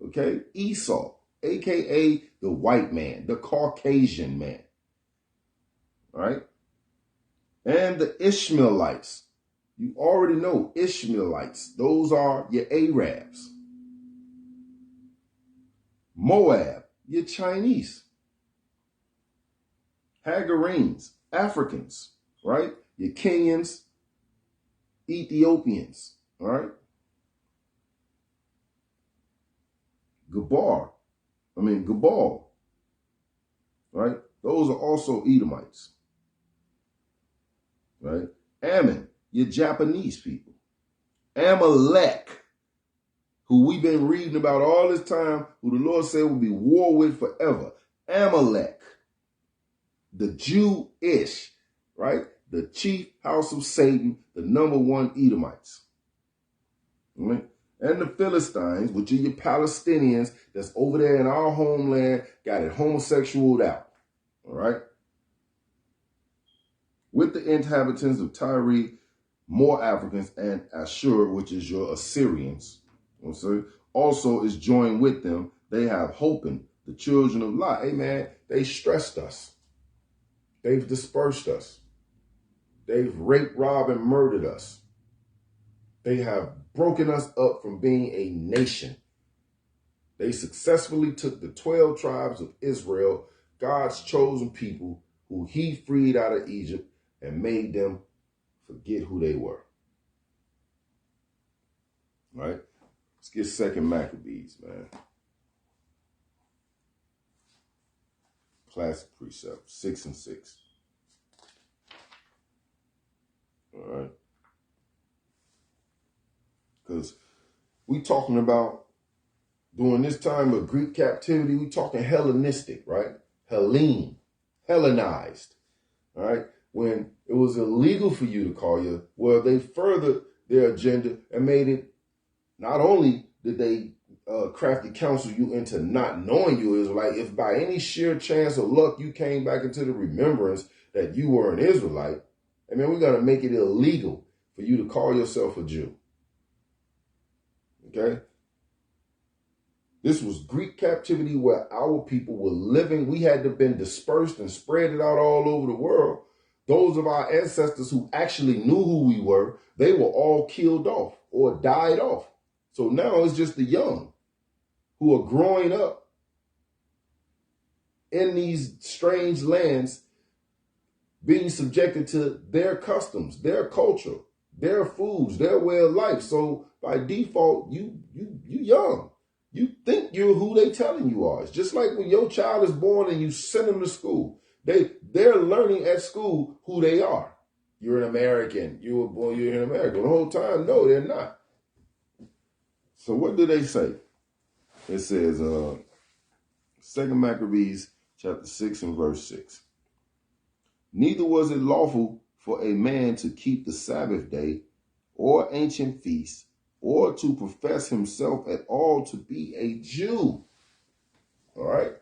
Okay? Esau, a.k.a. the white man, the Caucasian man. All right? And the Ishmaelites. You already know Ishmaelites. Those are your Arabs. Moab, your Chinese. Hagarenes, Africans, right? Your Kenyans, Ethiopians, all right? Gabal, right? Those are also Edomites, right? Ammon, your Japanese people. Amalek, who we've been reading about all this time, who the Lord said will be war with forever. Amalek, the Jewish, right? The chief house of Satan, the number one Edomites. Right? And the Philistines, which are your Palestinians that's over there in our homeland, got it homosexualed out. All right? With the inhabitants of Tyre, more Africans, and Ashur, which is your Assyrians, also is joined with them. They have Hopen, the children of Lot. Hey, man, they stressed us. They've dispersed us. They've raped, robbed, and murdered us. They have broken us up from being a nation. They successfully took the 12 tribes of Israel, God's chosen people, who he freed out of Egypt, and made them forget who they were. All right? Let's get 2 Maccabees, man. Classic precept, 6 and 6. All right. Because we talking about during this time of Greek captivity, we talking Hellenistic, right? Hellenized, all right? When it was illegal for you to call you, well, they furthered their agenda and made it, not only did they crafty counsel you into not knowing you Israelite, if by any sheer chance or luck you came back into the remembrance that you were an Israelite, I mean, we're going to make it illegal for you to call yourself a Jew. Okay? This was Greek captivity where our people were living. We had to been dispersed and spread it out all over the world. Those of our ancestors who actually knew who we were, they were all killed off or died off. So now it's just the young who are growing up in these strange lands, being subjected to their customs, their culture, their foods, their way of life. So by default, you young. You think you're who they telling you are. It's just like when your child is born and you send them to school. They're learning at school who they are. You're an American. You were born, you're an American. The whole time, no, they're not. So what do they say? It says, 2 Maccabees chapter 6 and verse 6. Neither was it lawful for a man to keep the Sabbath day or ancient feast, or to profess himself at all to be a Jew. All right?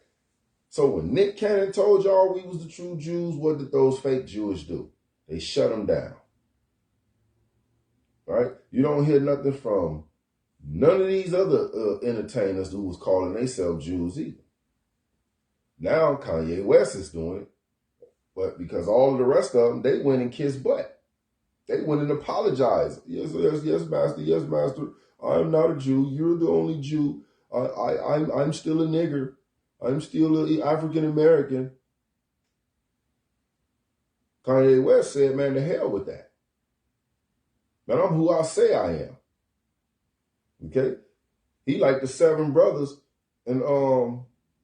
So when Nick Cannon told y'all we was the true Jews, what did those fake Jewish do? They shut them down. All right? You don't hear nothing from none of these other entertainers who was calling themselves Jews either. Now Kanye West is doing it, but because all of the rest of them, they went and kissed butt. They went and apologized. Yes, master. Yes, master. I'm not a Jew. You're the only Jew. I'm still a nigger. I'm still an African American. Kanye West said, man, to hell with that. Man, I'm who I say I am. Okay? He like the 7 brothers. And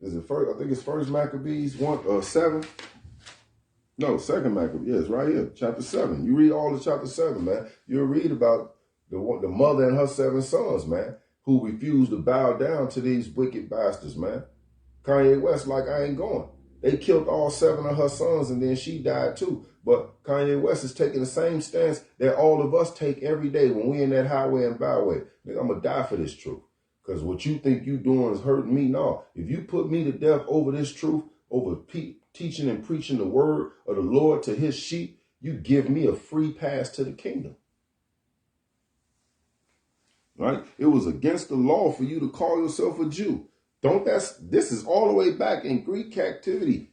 is it first? I think it's First Maccabees 7. No, 2 Maccabees. Yeah, it's right here, chapter 7. You read all of chapter 7, man. You'll read about the mother and her 7 sons, man, who refused to bow down to these wicked bastards, man. Kanye West like, I ain't going. They killed all 7 of her sons and then she died too. But Kanye West is taking the same stance that all of us take every day when we in that highway and byway. Nigga, I'm going to die for this truth. Because what you think you doing is hurting me. No. If you put me to death over this truth, over teaching and preaching the word of the Lord to his sheep, you give me a free pass to the kingdom. Right? It was against the law for you to call yourself a Jew. This is all the way back in Greek captivity.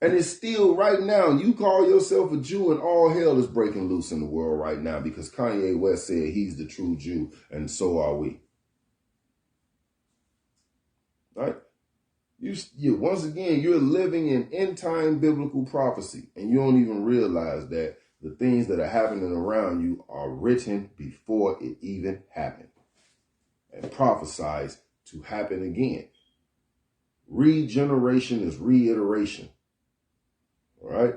And it's still right now. You call yourself a Jew and all hell is breaking loose in the world right now because Kanye West said he's the true Jew and so are we. Right? You once again, you're living in end time biblical prophecy and you don't even realize that the things that are happening around you are written before it even happened and prophesied to happen again. Regeneration is reiteration. All right?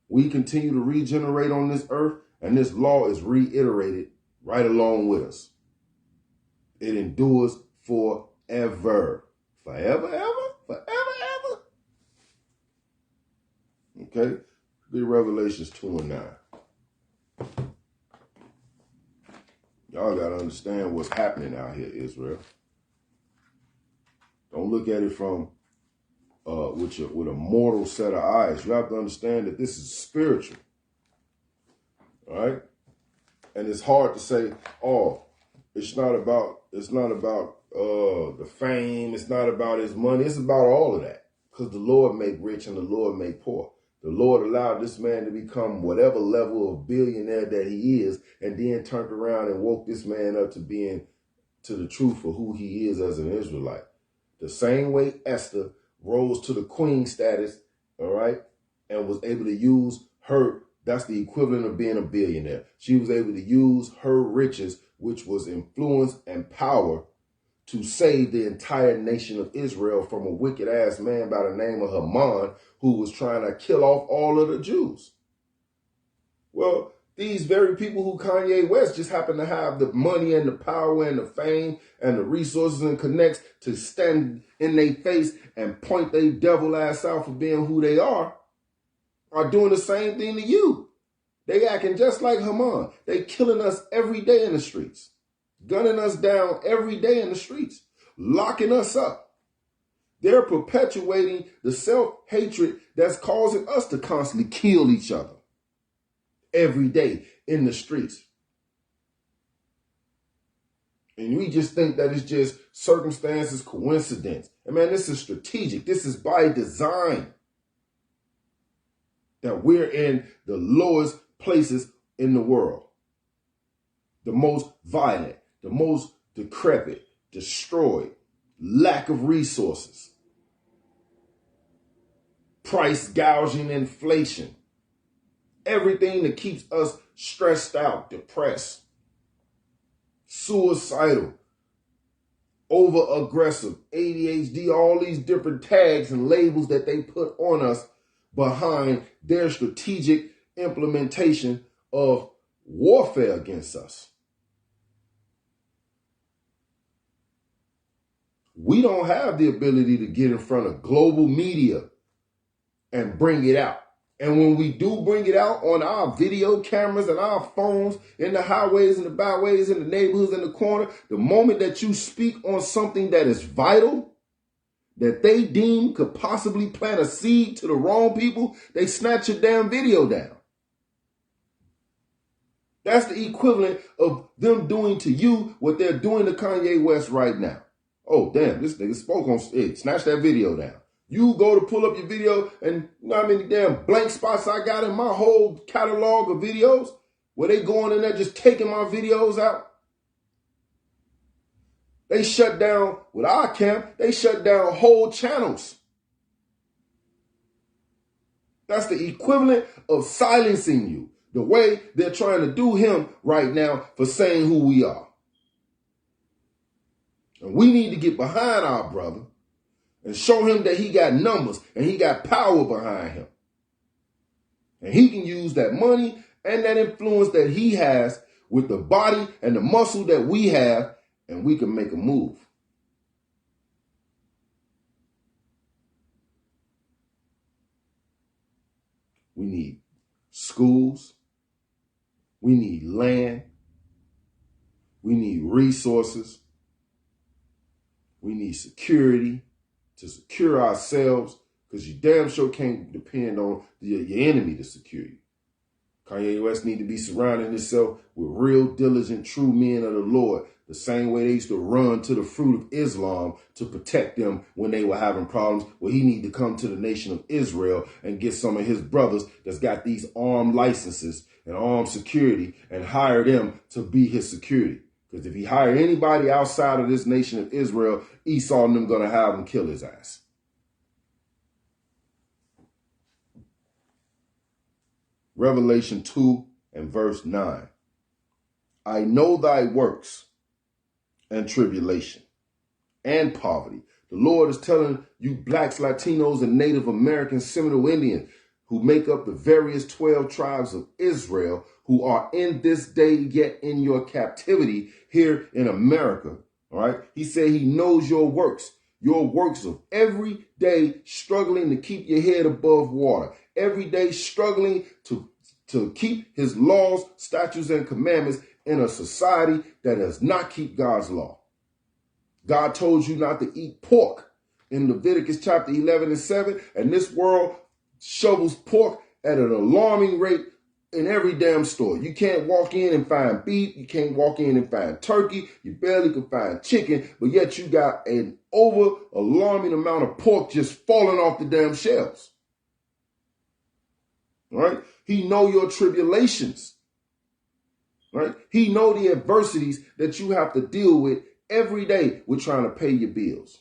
We continue to regenerate on this earth, and this law is reiterated right along with us. It endures forever. Forever, ever? Forever, ever? Okay? Read Revelations 2 and 9. Y'all got to understand what's happening out here, Israel. Don't look at it from with a mortal set of eyes. You have to understand that this is spiritual. All right? And it's hard to say, oh, it's not about the fame, it's not about his money, it's about all of that. Because the Lord make rich and the Lord make poor. The Lord allowed this man to become whatever level of billionaire that he is, and then turned around and woke this man up to being to the truth for who he is as an Israelite. The same way Esther rose to the queen status, all right, and was able to use her, that's the equivalent of being a billionaire. She was able to use her riches, which was influence and power, to save the entire nation of Israel from a wicked ass man by the name of Haman, who was trying to kill off all of the Jews. Well, these very people who Kanye West just happen to have the money and the power and the fame and the resources and connects to stand in their face and point their devil ass out for being who they are doing the same thing to you. They acting just like Haman. They killing us every day in the streets, gunning us down every day in the streets, locking us up. They're perpetuating the self-hatred that's causing us to constantly kill each other every day in the streets. And we just think that it's just circumstances, coincidence. And man, this is strategic. This is by design. That we're in the lowest places in the world. The most violent, the most decrepit, destroyed, lack of resources, price gouging, inflation, everything that keeps us stressed out, depressed, suicidal, over-aggressive, ADHD, all these different tags and labels that they put on us behind their strategic implementation of warfare against us. We don't have the ability to get in front of global media and bring it out. And when we do bring it out on our video cameras and our phones in the highways and the byways in the neighborhoods in the corner, the moment that you speak on something that is vital, that they deem could possibly plant a seed to the wrong people, they snatch your damn video down. That's the equivalent of them doing to you what they're doing to Kanye West right now. Oh, damn, this nigga spoke on it. Snatch that video down. You go to pull up your video and you know how many damn blank spots I got in my whole catalog of videos where they going in there just taking my videos out. They shut down, with our camp, they shut down whole channels. That's the equivalent of silencing you, the way they're trying to do him right now for saying who we are. And we need to get behind our brother and show him that he got numbers and he got power behind him. And he can use that money and that influence that he has with the body and the muscle that we have, and we can make a move. We need schools. We need land. We need resources. We need security to secure ourselves, because you damn sure can't depend on your enemy to secure you. Kanye West need to be surrounding himself with real, diligent, true men of the Lord, the same way they used to run to the fruit of Islam to protect them when they were having problems. Well, he need to come to the nation of Israel and get some of his brothers that's got these armed licenses and armed security and hire them to be his security. Because if he hired anybody outside of this nation of Israel, Esau and them going to have him kill his ass. Revelation 2 and verse 9. I know thy works and tribulation and poverty. The Lord is telling you blacks, Latinos, and Native Americans, Seminole Indians, who make up the various 12 tribes of Israel, who are in this day yet in your captivity here in America. All right. He said he knows your works of every day struggling to keep your head above water, every day struggling to keep his laws, statutes, and commandments in a society that does not keep God's law. God told you not to eat pork in Leviticus chapter 11 and 7, and this world shovels pork at an alarming rate in every damn store. You can't walk in and find beef. You can't walk in and find turkey. You barely can find chicken, but yet you got an over alarming amount of pork just falling off the damn shelves. All right? He know your tribulations. Right? He know the adversities that you have to deal with every day with trying to pay your bills.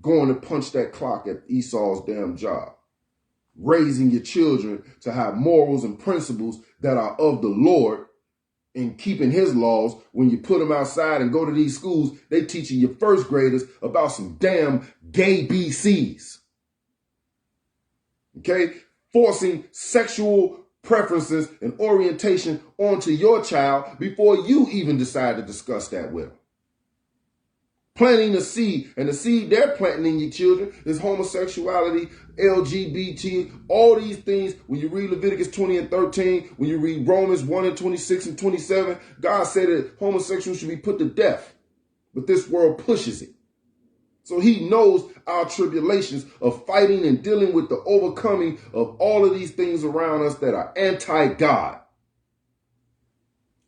Going to punch that clock at Esau's damn job. Raising your children to have morals and principles that are of the Lord and keeping his laws. When you put them outside and go to these schools, they teaching your first graders about some damn gay BCs. Okay? Forcing sexual preferences and orientation onto your child before you even decide to discuss that with them. Planting a seed, and the seed they're planting in your children is homosexuality, LGBT, all these things. When you read Leviticus 20 and 13, when you read Romans 1 and 26 and 27, God said that homosexuals should be put to death, but this world pushes it. So he knows our tribulations of fighting and dealing with the overcoming of all of these things around us that are anti-God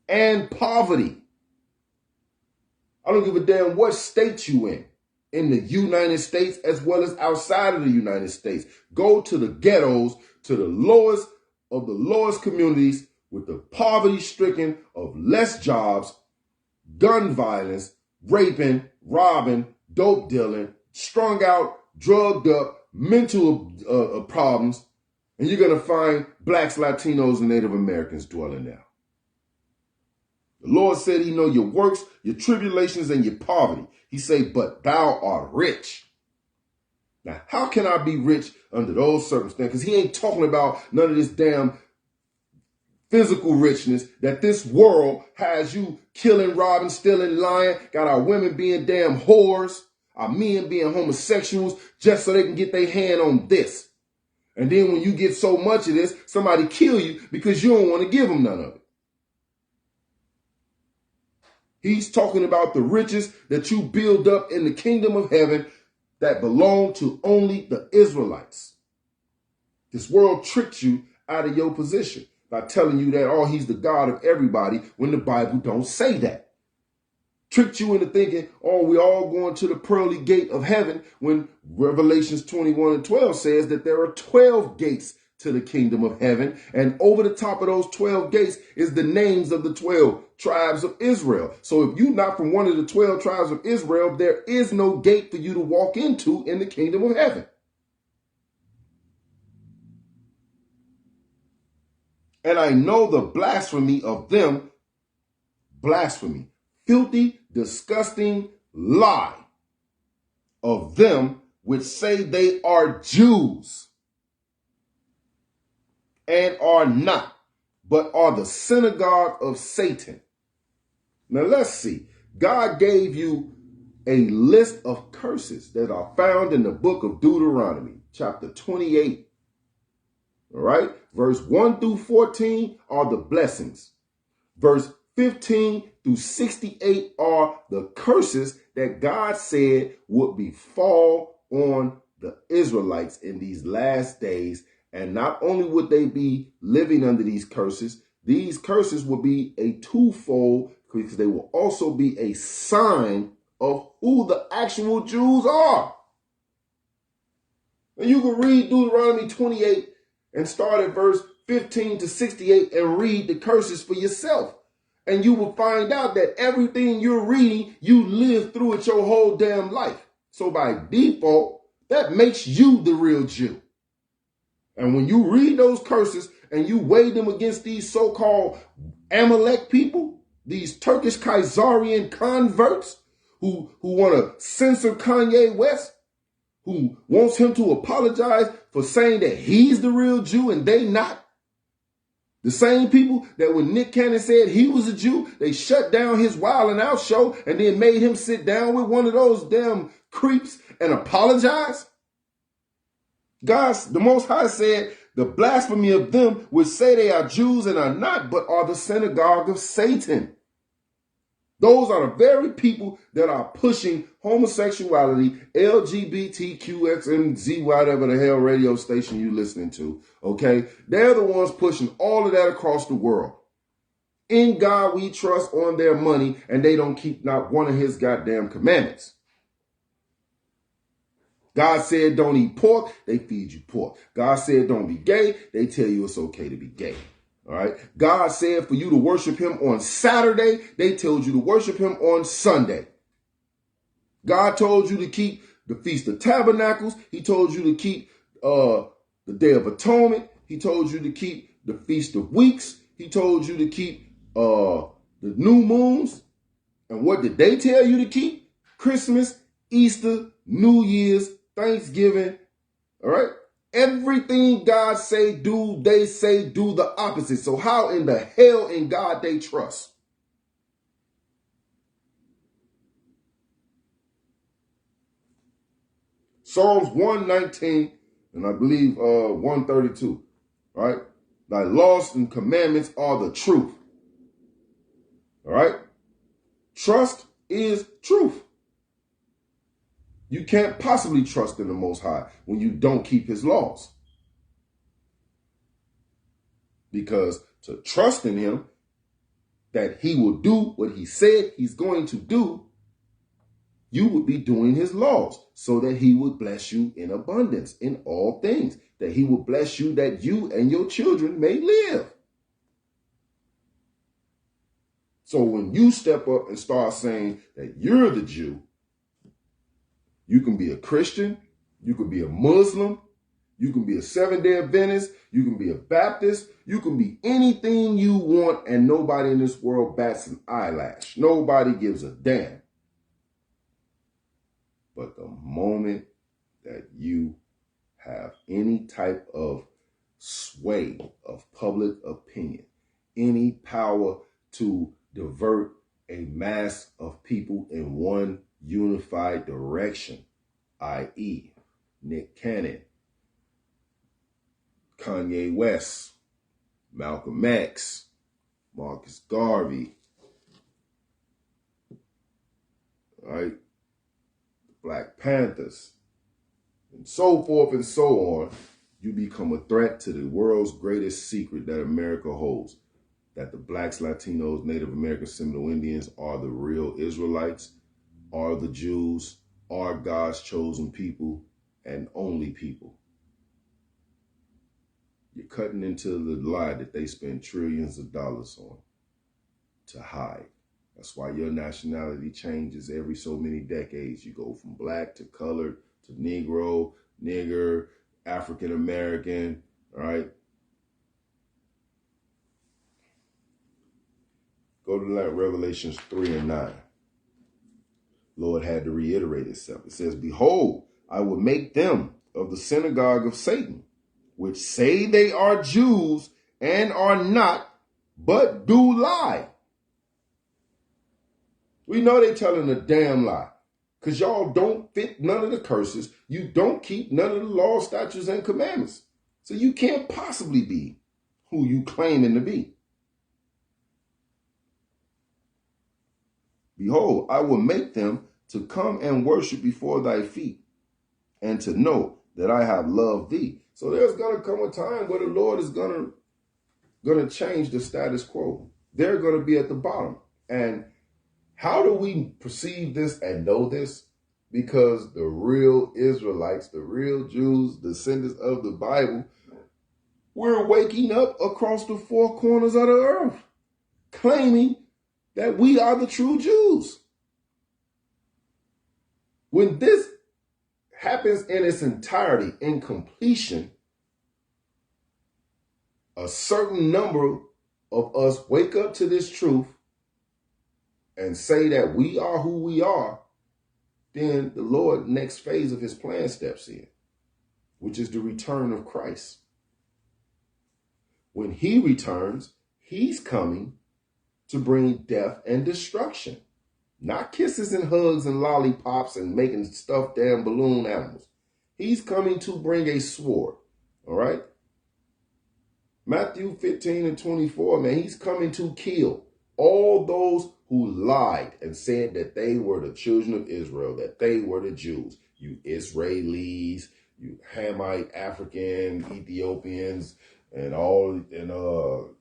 and poverty. I don't give a damn what state you in the United States as well as outside of the United States. Go to the ghettos, to the lowest of the lowest communities with the poverty stricken of less jobs, gun violence, raping, robbing, dope dealing, strung out, drugged up, mental problems, and you're going to find blacks, Latinos, and Native Americans dwelling there. The Lord said he know your works, your tribulations, and your poverty. He said, but thou art rich. Now, how can I be rich under those circumstances? Because he ain't talking about none of this damn physical richness that this world has you killing, robbing, stealing, lying, got our women being damn whores, our men being homosexuals, just so they can get their hand on this. And then when you get so much of this, somebody kill you because you don't want to give them none of it. He's talking about the riches that you build up in the kingdom of heaven that belong to only the Israelites. This world tricks you out of your position by telling you that, oh, he's the God of everybody, when the Bible don't say that. Tricked you into thinking, oh, we're all going to the pearly gate of heaven, when Revelations 21 and 12 says that there are 12 gates to the kingdom of heaven. And over the top of those 12 gates is the names of the 12 tribes of Israel. So if you're not from one of the 12 tribes of Israel, there is no gate for you to walk into in the kingdom of heaven. And I know the blasphemy of them, blasphemy, filthy, disgusting lie of them which say they are Jews and are not, but are the synagogue of Satan. Now let's see. God gave you a list of curses that are found in the book of Deuteronomy, chapter 28, All right. Verse 1 through 14 are the blessings. Verse 15 through 68 are the curses that God said would befall on the Israelites in these last days. And not only would they be living under these curses will be a twofold, because they will also be a sign of who the actual Jews are. And you can read Deuteronomy 28 and start at verse 15 to 68 and read the curses for yourself. And you will find out that everything you're reading, you live through it your whole damn life. So by default, that makes you the real Jew. And when you read those curses and you weigh them against these so-called Amalek people, these Turkish Khazarian converts who want to censor Kanye West, who wants him to apologize for saying that he's the real Jew and they not. The same people that when Nick Cannon said he was a Jew, they shut down his Wild 'N Out show and then made him sit down with one of those damn creeps and apologize. God, the Most High said, the blasphemy of them which say they are Jews and are not, but are the synagogue of Satan. Those are the very people that are pushing homosexuality, LGBTQXMZ, whatever the hell radio station you listening to, okay? They're the ones pushing all of that across the world. In God we trust on their money, and they don't keep not one of his goddamn commandments. God said don't eat pork, they feed you pork. God said don't be gay, they tell you it's okay to be gay. All right. God said for you to worship him on Saturday, they told you to worship him on Sunday. God told you to keep the Feast of Tabernacles. He told you to keep the Day of Atonement. He told you to keep the Feast of Weeks. He told you to keep the new moons. And what did they tell you to keep? Christmas, Easter, New Year's, Thanksgiving. All right. Everything God say do, they say do the opposite. So how in the hell in God they trust? Psalms 119 and I believe 132, right? Thy laws and commandments are the truth. All right? Trust is truth. You can't possibly trust in the Most High when you don't keep his laws. Because to trust in him, that he will do what he said he's going to do, you would be doing his laws so that he would bless you in abundance in all things. That he will bless you that you and your children may live. So when you step up and start saying that you're the Jew, you can be a Christian, you can be a Muslim, you can be a Seventh-day Adventist, you can be a Baptist, you can be anything you want, and nobody in this world bats an eyelash. Nobody gives a damn. But the moment that you have any type of sway of public opinion, any power to divert a mass of people in one unified direction, i.e., Nick Cannon, Kanye West, Malcolm X, Marcus Garvey, right? Black Panthers, and so forth and so on, you become a threat to the world's greatest secret that America holds, that the blacks, Latinos, Native Americans, Seminole Indians are the real Israelites, are the Jews, are God's chosen people and only people. You're cutting into the lie that they spend trillions of dollars on to hide. That's why your nationality changes every so many decades. You go from black to colored to Negro, nigger, African American, all right? Go to that Revelations 3 and 9. Lord had to reiterate itself. It says, behold, I will make them of the synagogue of Satan, which say they are Jews and are not, but do lie. We know they telling a damn lie. Because y'all don't fit none of the curses. You don't keep none of the law, statutes, and commandments. So you can't possibly be who you claiming to be. Behold, I will make them to come and worship before thy feet, and to know that I have loved thee. So there's going to come a time where the Lord is going to change the status quo. They're going to be at the bottom. And how do we perceive this and know this? Because the real Israelites, the real Jews, descendants of the Bible, we're waking up across the four corners of the earth, claiming that we are the true Jews. When this happens in its entirety, in completion, a certain number of us wake up to this truth and say that we are who we are, then the Lord, next phase of his plan steps in, which is the return of Christ. When he returns, he's coming to bring death and destruction. Not kisses and hugs and lollipops and making stuffed damn balloon animals. He's coming to bring a sword. All right? Matthew 15:24, man, he's coming to kill all those who lied and said that they were the children of Israel, that they were the Jews. You Israelis, you Hamite, African, Ethiopians, and your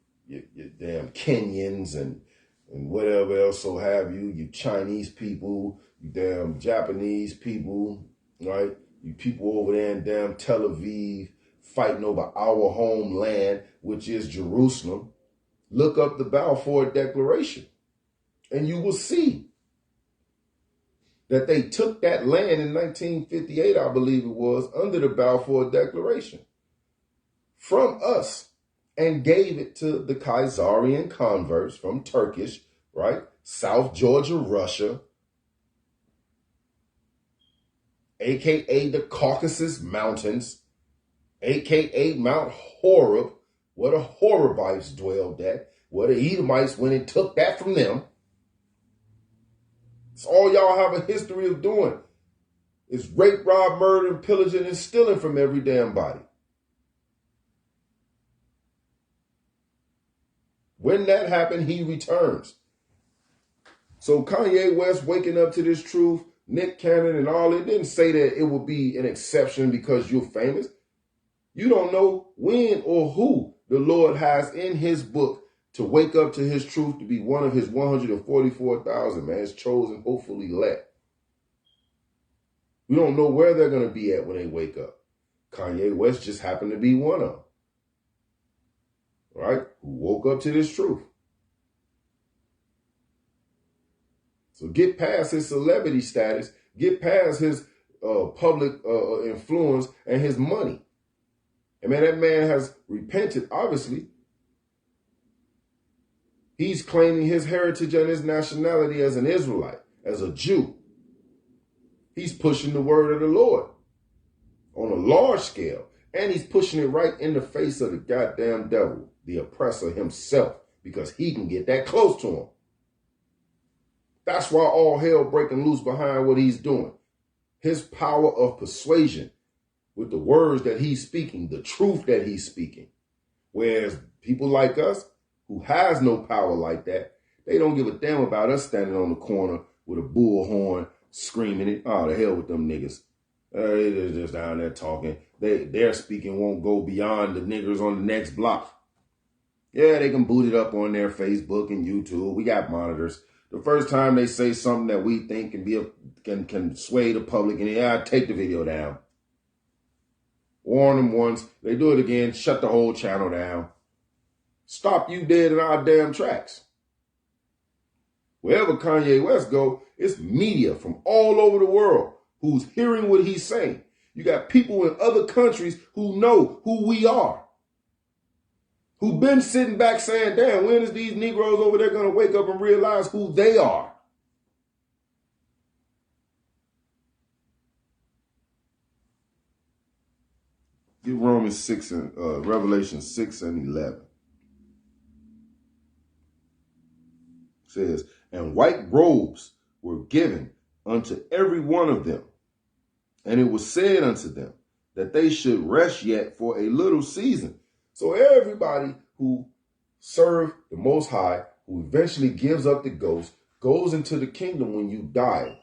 damn Kenyans and whatever else so have you, you Chinese people, you damn Japanese people, right? You people over there in damn Tel Aviv fighting over our homeland, which is Jerusalem. Look up the Balfour Declaration and you will see that they took that land in 1958, I believe it was, under the Balfour Declaration from us, and gave it to the Khazarian converts from Turkish, right? South Georgia, Russia, aka the Caucasus Mountains, aka Mount Horeb, where the Horebites dwelled at, where the Edomites went and took that from them. It's all y'all have a history of doing. It's rape, rob, murder, and pillaging and stealing from every damn body. When that happened, he returns. So Kanye West waking up to this truth, Nick Cannon and all, it didn't say that it would be an exception because you're famous. You don't know when or who the Lord has in his book to wake up to his truth, to be one of his 144,000, man, his chosen, hopefully elect. We don't know where they're going to be at when they wake up. Kanye West just happened to be one of them. Right? Who woke up to this truth. So get past his celebrity status, get past his public influence and his money. And man, that man has repented, obviously. He's claiming his heritage and his nationality as an Israelite, as a Jew. He's pushing the word of the Lord on a large scale. And he's pushing it right in the face of the goddamn devil, the oppressor himself, because he can get that close to him. That's why all hell breaking loose behind what he's doing. His power of persuasion with the words that he's speaking, the truth that he's speaking. Whereas people like us, who has no power like that, they don't give a damn about us standing on the corner with a bullhorn screaming it. Oh, the hell with them niggas. They're just down there talking. Their speaking won't go beyond the niggers on the next block. Yeah, they can boot it up on their Facebook and YouTube. We got monitors. The first time they say something that we think can sway the public, and yeah, take the video down. Warn them once. They do it again. Shut the whole channel down. Stop you dead in our damn tracks. Wherever Kanye West go, it's media from all over the world who's hearing what he's saying. You got people in other countries who know who we are, who've been sitting back saying, damn, when is these Negroes over there going to wake up and realize who they are? Get Romans 6 and Revelation 6 and 11. It says, and white robes were given unto every one of them. And it was said unto them, that they should rest yet for a little season. So everybody who serve the Most High, who eventually gives up the ghost, goes into the kingdom when you die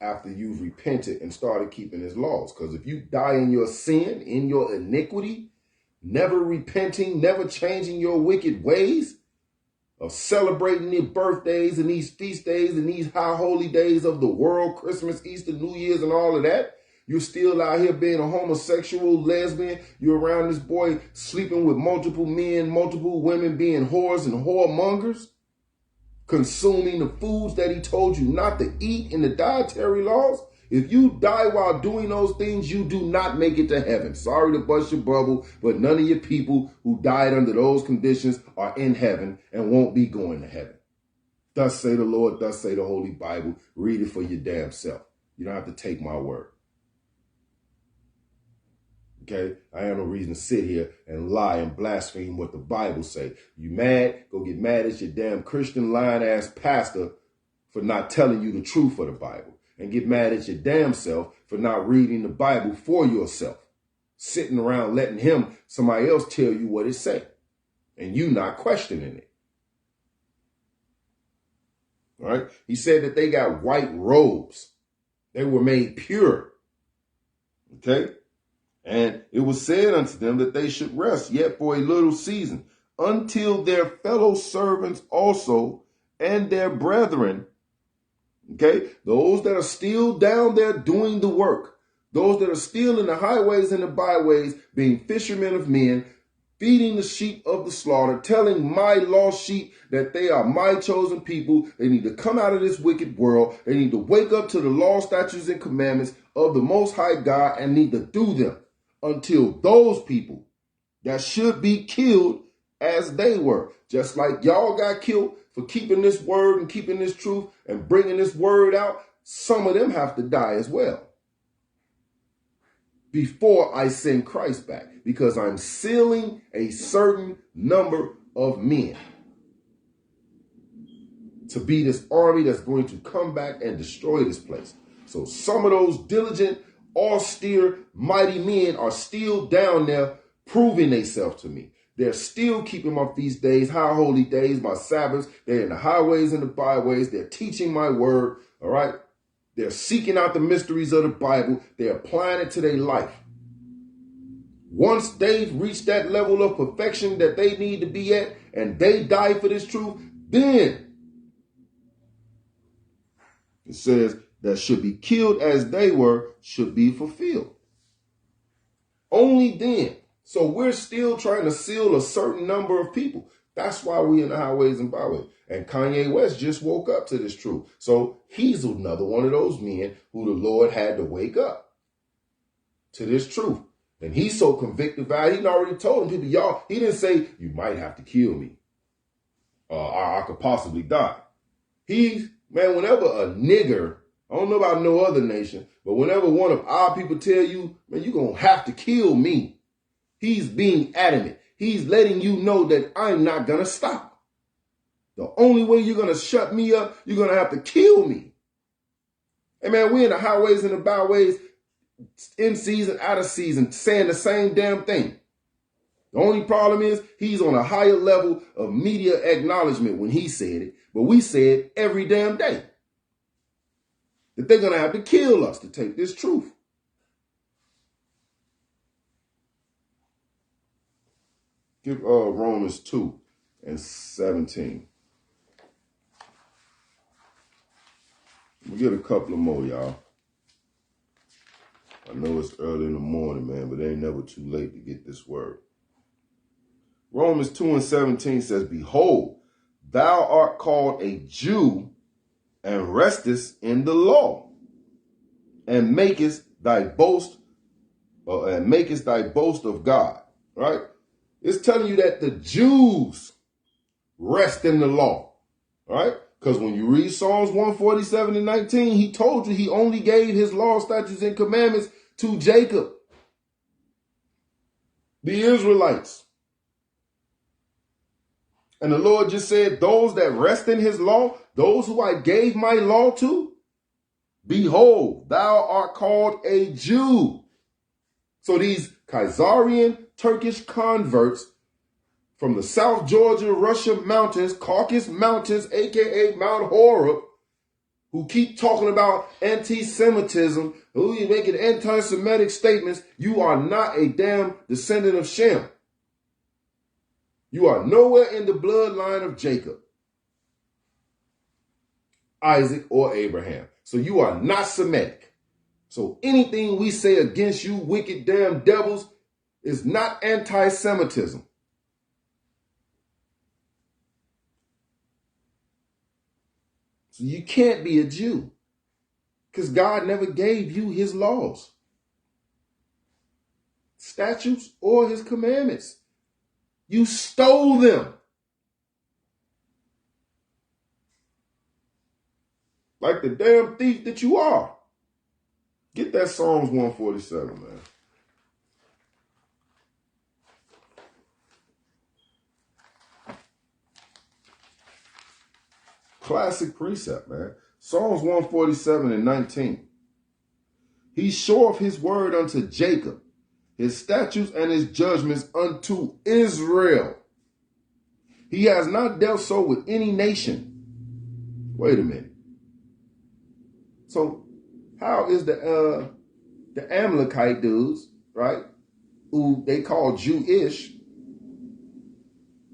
after you've repented and started keeping his laws. Because if you die in your sin, in your iniquity, never repenting, never changing your wicked ways, of celebrating their birthdays and these feast days and these high holy days of the world, Christmas, Easter, New Year's, and all of that, you're still out here being a homosexual, lesbian. You're around this boy sleeping with multiple men, multiple women, being whores and whoremongers, consuming the foods that he told you not to eat in the dietary laws. If you die while doing those things, you do not make it to heaven. Sorry to bust your bubble, but none of your people who died under those conditions are in heaven and won't be going to heaven. Thus say the Lord, thus say the Holy Bible. Read it for your damn self. You don't have to take my word. Okay? I have no reason to sit here and lie and blaspheme what the Bible say. You mad? Go get mad at your damn Christian lying-ass pastor for not telling you the truth of the Bible. And get mad at your damn self for not reading the Bible for yourself. Sitting around letting somebody else tell you what it say. And you not questioning it. All right? He said that they got white robes. They were made pure. Okay? And it was said unto them that they should rest yet for a little season, until their fellow servants also and their brethren, okay, those that are still down there doing the work, those that are still in the highways and the byways, being fishermen of men, feeding the sheep of the slaughter, telling my lost sheep that they are my chosen people. They need to come out of this wicked world. They need to wake up to the law, statutes, and commandments of the Most High God and need to do them. Until those people that should be killed as they were, just like y'all got killed for keeping this word and keeping this truth and bringing this word out, some of them have to die as well before I send Christ back, because I'm sealing a certain number of men to be this army that's going to come back and destroy this place. So some of those diligent, austere, mighty men are still down there proving themselves to me. They're still keeping my feast days, high holy days, my Sabbaths. They're in the highways and the byways. They're teaching my word, all right? They're seeking out the mysteries of the Bible. They're applying it to their life. Once they've reached that level of perfection that they need to be at, and they die for this truth, then it says that should be killed as they were should be fulfilled. Only then. So we're still trying to seal a certain number of people. That's why we're in the highways and byways. And Kanye West just woke up to this truth. So he's another one of those men who the Lord had to wake up to this truth. And he's so convicted by it, he already told them people, y'all, he didn't say, you might have to kill me. Or I could possibly die. Man, whenever a nigger, I don't know about no other nation, but whenever one of our people tell you, man, you're going to have to kill me, he's being adamant. He's letting you know that I'm not going to stop. The only way you're going to shut me up, you're going to have to kill me. And man, we're in the highways and the byways, in season, out of season, saying the same damn thing. The only problem is he's on a higher level of media acknowledgement when he said it, but we say it every damn day. That they're going to have to kill us to take this truth. Give Romans 2:17. We'll get a couple of more, y'all. I know it's early in the morning, man, but it ain't never too late to get this word. Romans 2:17 says, behold, thou art called a Jew and restest in the law, and makest thy boast of God. Right? It's telling you that the Jews rest in the law. Right? Because when you read Psalms 147:19, he told you he only gave his law, statutes, and commandments to Jacob, the Israelites. And the Lord just said, those that rest in his law, those who I gave my law to, behold, thou art called a Jew. So these Khazarian Turkish converts from the South Georgia, Russia mountains, Caucasus Mountains, aka Mount Horeb, who keep talking about anti-Semitism, who are making anti-Semitic statements, you are not a damn descendant of Shem. You are nowhere in the bloodline of Jacob, Isaac, or Abraham. So you are not Semitic. So anything we say against you, wicked damn devils, is not anti-Semitism. So you can't be a Jew because God never gave you his laws, statutes, or his commandments. You stole them. Like the damn thief that you are. Get that Psalms 147, man. Classic precept, man. Psalms 147 and 19. He's sure of his word unto Jacob, his statutes and his judgments unto Israel. He has not dealt so with any nation. Wait a minute. So how is the Amalekite dudes, right, who they call Jewish,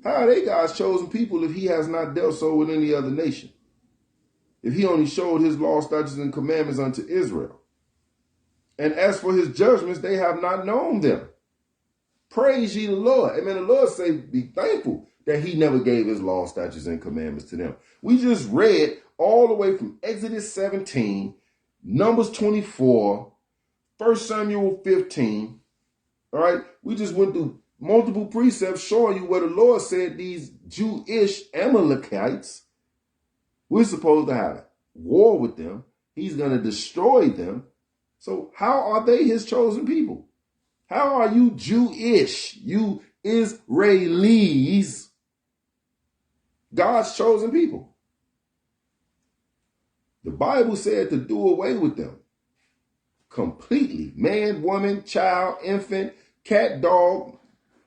how are they God's chosen people if he has not dealt so with any other nation? If he only showed his law, statutes, and commandments unto Israel. And as for his judgments, they have not known them. Praise ye the Lord. Amen. The Lord say, be thankful that he never gave his law, statutes, and commandments to them. We just read all the way from Exodus 17, Numbers 24, 1 Samuel 15. All right. We just went through multiple precepts showing you where the Lord said these Jewish Amalekites, we're supposed to have war with them. He's going to destroy them. So how are they his chosen people? How are you Jewish, you Israelis, God's chosen people? The Bible said to do away with them completely. Man, woman, child, infant, cat, dog,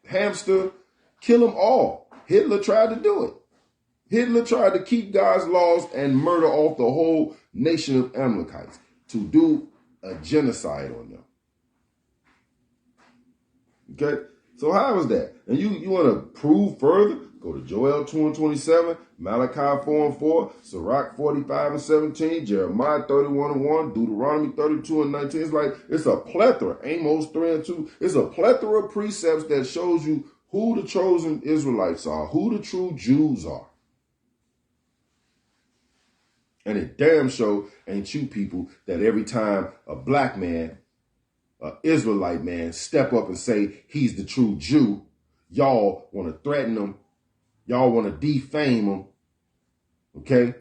hamster, kill them all. Hitler tried to do it. Hitler tried to keep God's laws and murder off the whole nation of Amalekites, to do a genocide on them. Okay? So how is that? And you want to prove further? Go to Joel 2 and 27, Malachi 4 and 4, Sirach 45 and 17, Jeremiah 31 and 1, Deuteronomy 32 and 19. It's like, it's a plethora. Amos 3 and 2. It's a plethora of precepts that shows you who the chosen Israelites are, who the true Jews are. And it damn sure ain't you people that every time a black man, an Israelite man, step up and say he's the true Jew, y'all want to threaten him. Y'all want to defame him. Okay?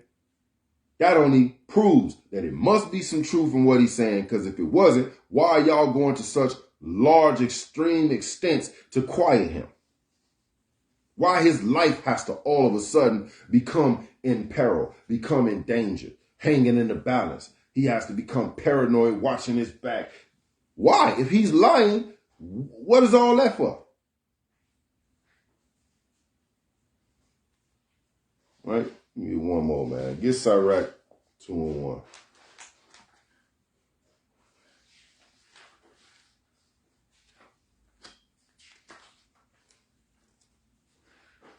That only proves that it must be some truth in what he's saying, because if it wasn't, why are y'all going to such large, extreme extents to quiet him? Why his life has to all of a sudden become in peril, become in danger, hanging in the balance. He has to become paranoid, watching his back. Why? If he's lying, what is all that for? Right? Give me one more, man. Get Sirach 2 and 1.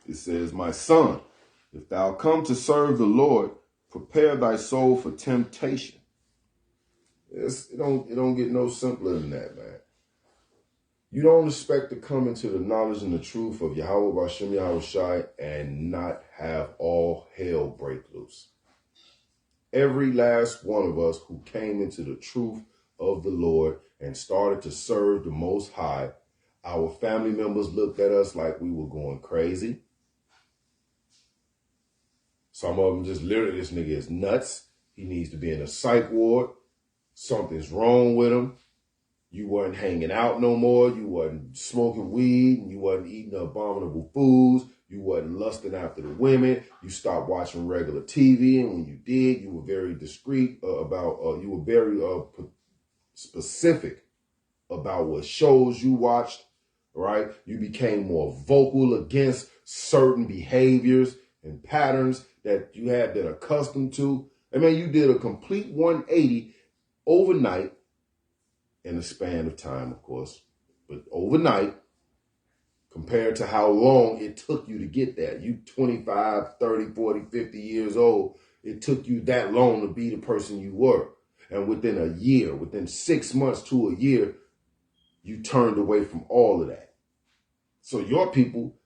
It says, my son, if thou come to serve the Lord, prepare thy soul for temptation. It don't get no simpler than that, man. You don't expect to come into the knowledge and the truth of Yahweh B'Shem H.O.I and not have all hell break loose. Every last one of us who came into the truth of the Lord and started to serve the Most High, our family members looked at us like we were going crazy. Some of them just literally, this nigga is nuts. He needs to be in a psych ward. Something's wrong with him. You weren't hanging out no more. You wasn't smoking weed. You wasn't eating abominable foods. You wasn't lusting after the women. You stopped watching regular TV. And when you did, you were very discreet you were very specific about what shows you watched, right? You became more vocal against certain behaviors and patterns that you had been accustomed to. I mean, you did a complete 180 overnight in a span of time, of course, but overnight compared to how long it took you to get there. You 25, 30, 40, 50 years old. It took you that long to be the person you were. And within a year, within 6 months to a year, you turned away from all of that. So your people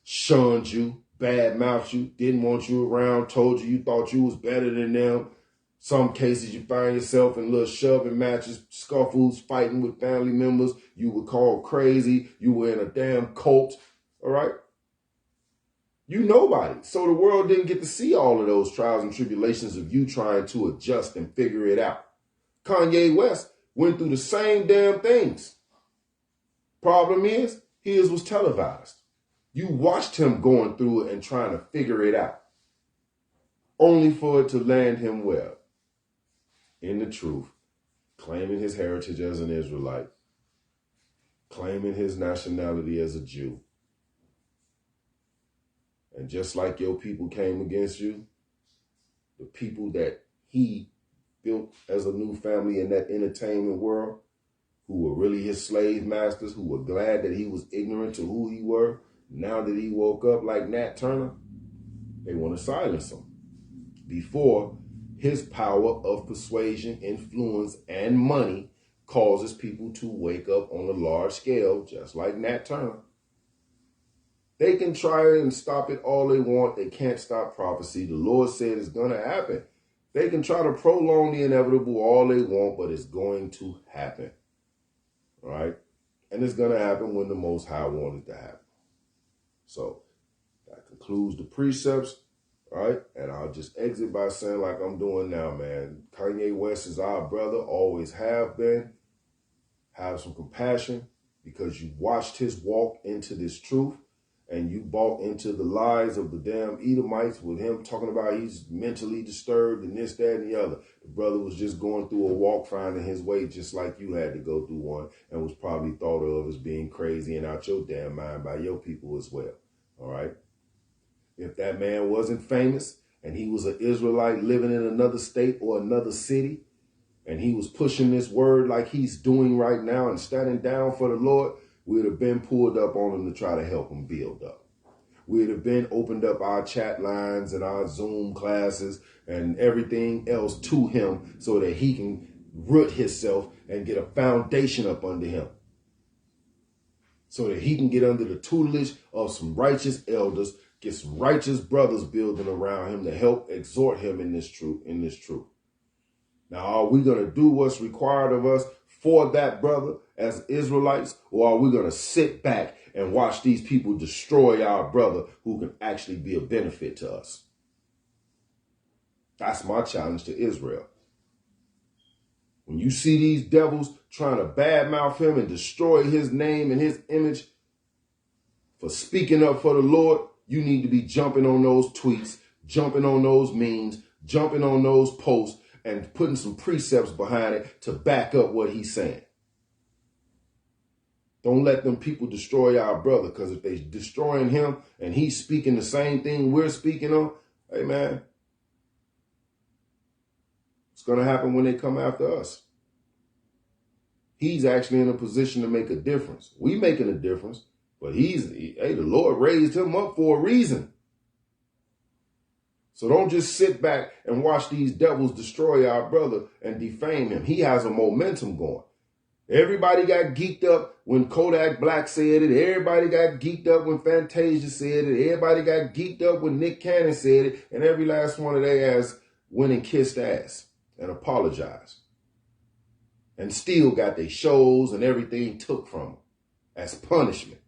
shunned you, bad-mouthed you, didn't want you around, told you thought you was better than them. Some cases you find yourself in little shoving matches, scuffles, fighting with family members. You were called crazy. You were in a damn cult, all right? You nobody. So the world didn't get to see all of those trials and tribulations of you trying to adjust and figure it out. Kanye West went through the same damn things. Problem is, his was televised. You watched him going through it and trying to figure it out, only for it to land him well. In the truth, claiming his heritage as an Israelite, claiming his nationality as a Jew. And just like your people came against you, the people that he built as a new family in that entertainment world, who were really his slave masters, who were glad that he was ignorant to who he were, now that he woke up like Nat Turner, they want to silence him. Before, his power of persuasion, influence, and money causes people to wake up on a large scale, just like Nat Turner. They can try and stop it all they want. They can't stop prophecy. The Lord said it's going to happen. They can try to prolong the inevitable all they want, but it's going to happen. All right? And it's going to happen when the Most High wants it to happen. So that concludes the precepts. All right, and I'll just exit by saying like I'm doing now, man. Kanye West is our brother, always have been. Have some compassion because you watched his walk into this truth and you bought into the lies of the damn Edomites with him talking about he's mentally disturbed and this, that, and the other. The brother was just going through a walk, finding his way just like you had to go through one and was probably thought of as being crazy and out your damn mind by your people as well. All right. If that man wasn't famous and he was an Israelite living in another state or another city, and he was pushing this word like he's doing right now and standing down for the Lord, we'd have been pulled up on him to try to help him build up. We'd have been opened up our chat lines and our Zoom classes and everything else to him so that he can root himself and get a foundation up under him. So that he can get under the tutelage of some righteous elders, get some righteous brothers building around him to help exhort him in this truth. Now, are we going to do what's required of us for that brother as Israelites, or are we going to sit back and watch these people destroy our brother who can actually be a benefit to us? That's my challenge to Israel. When you see these devils trying to badmouth him and destroy his name and his image for speaking up for the Lord, you need to be jumping on those tweets, jumping on those memes, jumping on those posts, and putting some precepts behind it to back up what he's saying. Don't let them people destroy our brother, because if they're destroying him and he's speaking the same thing we're speaking on, hey man, it's going to happen when they come after us. He's actually in a position to make a difference. We making a difference, but the Lord raised him up for a reason. So don't just sit back and watch these devils destroy our brother and defame him. He has a momentum going. Everybody got geeked up when Kodak Black said it. Everybody got geeked up when Fantasia said it. Everybody got geeked up when Nick Cannon said it. And every last one of their ass went and kissed ass and apologized. And still got their shows and everything took from them as punishment.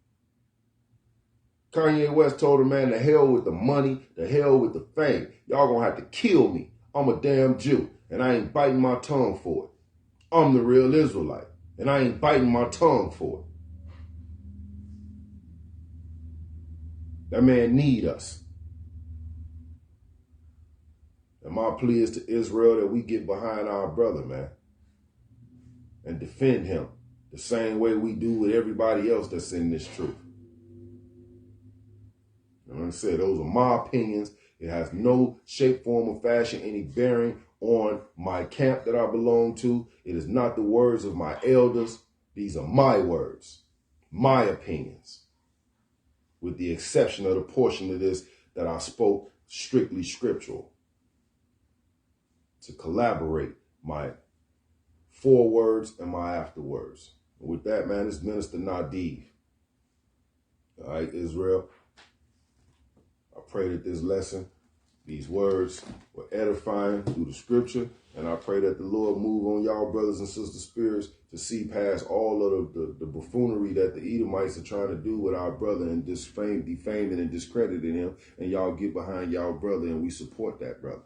Kanye West told him, man, the hell with the money, the hell with the fame. Y'all gonna have to kill me. I'm a damn Jew, and I ain't biting my tongue for it. I'm the real Israelite, and I ain't biting my tongue for it. That man need us. And my plea is to Israel that we get behind our brother, man, and defend him the same way we do with everybody else that's in this truth. And like I said, those are my opinions. It has no shape, form, or fashion, any bearing on my camp that I belong to. It is not the words of my elders. These are my words, my opinions, with the exception of the portion of this that I spoke strictly scriptural, to collaborate my forewords and my afterwords. And with that, man, it's Minister Nadiv. All right, Israel. I pray that this lesson, these words, were edifying through the scripture. And I pray that the Lord move on y'all brothers and sister spirits to see past all of the buffoonery that the Edomites are trying to do with our brother and defaming and discrediting him. And y'all get behind y'all brother and we support that brother.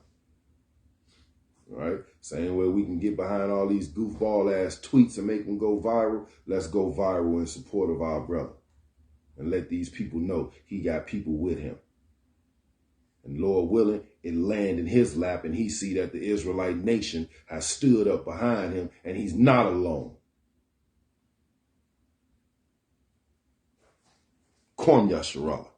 All right? Same way we can get behind all these goofball ass tweets and make them go viral. Let's go viral in support of our brother. And let these people know he got people with him. And Lord willing, it land in his lap and he see that the Israelite nation has stood up behind him and he's not alone. Kwam Yasharallah.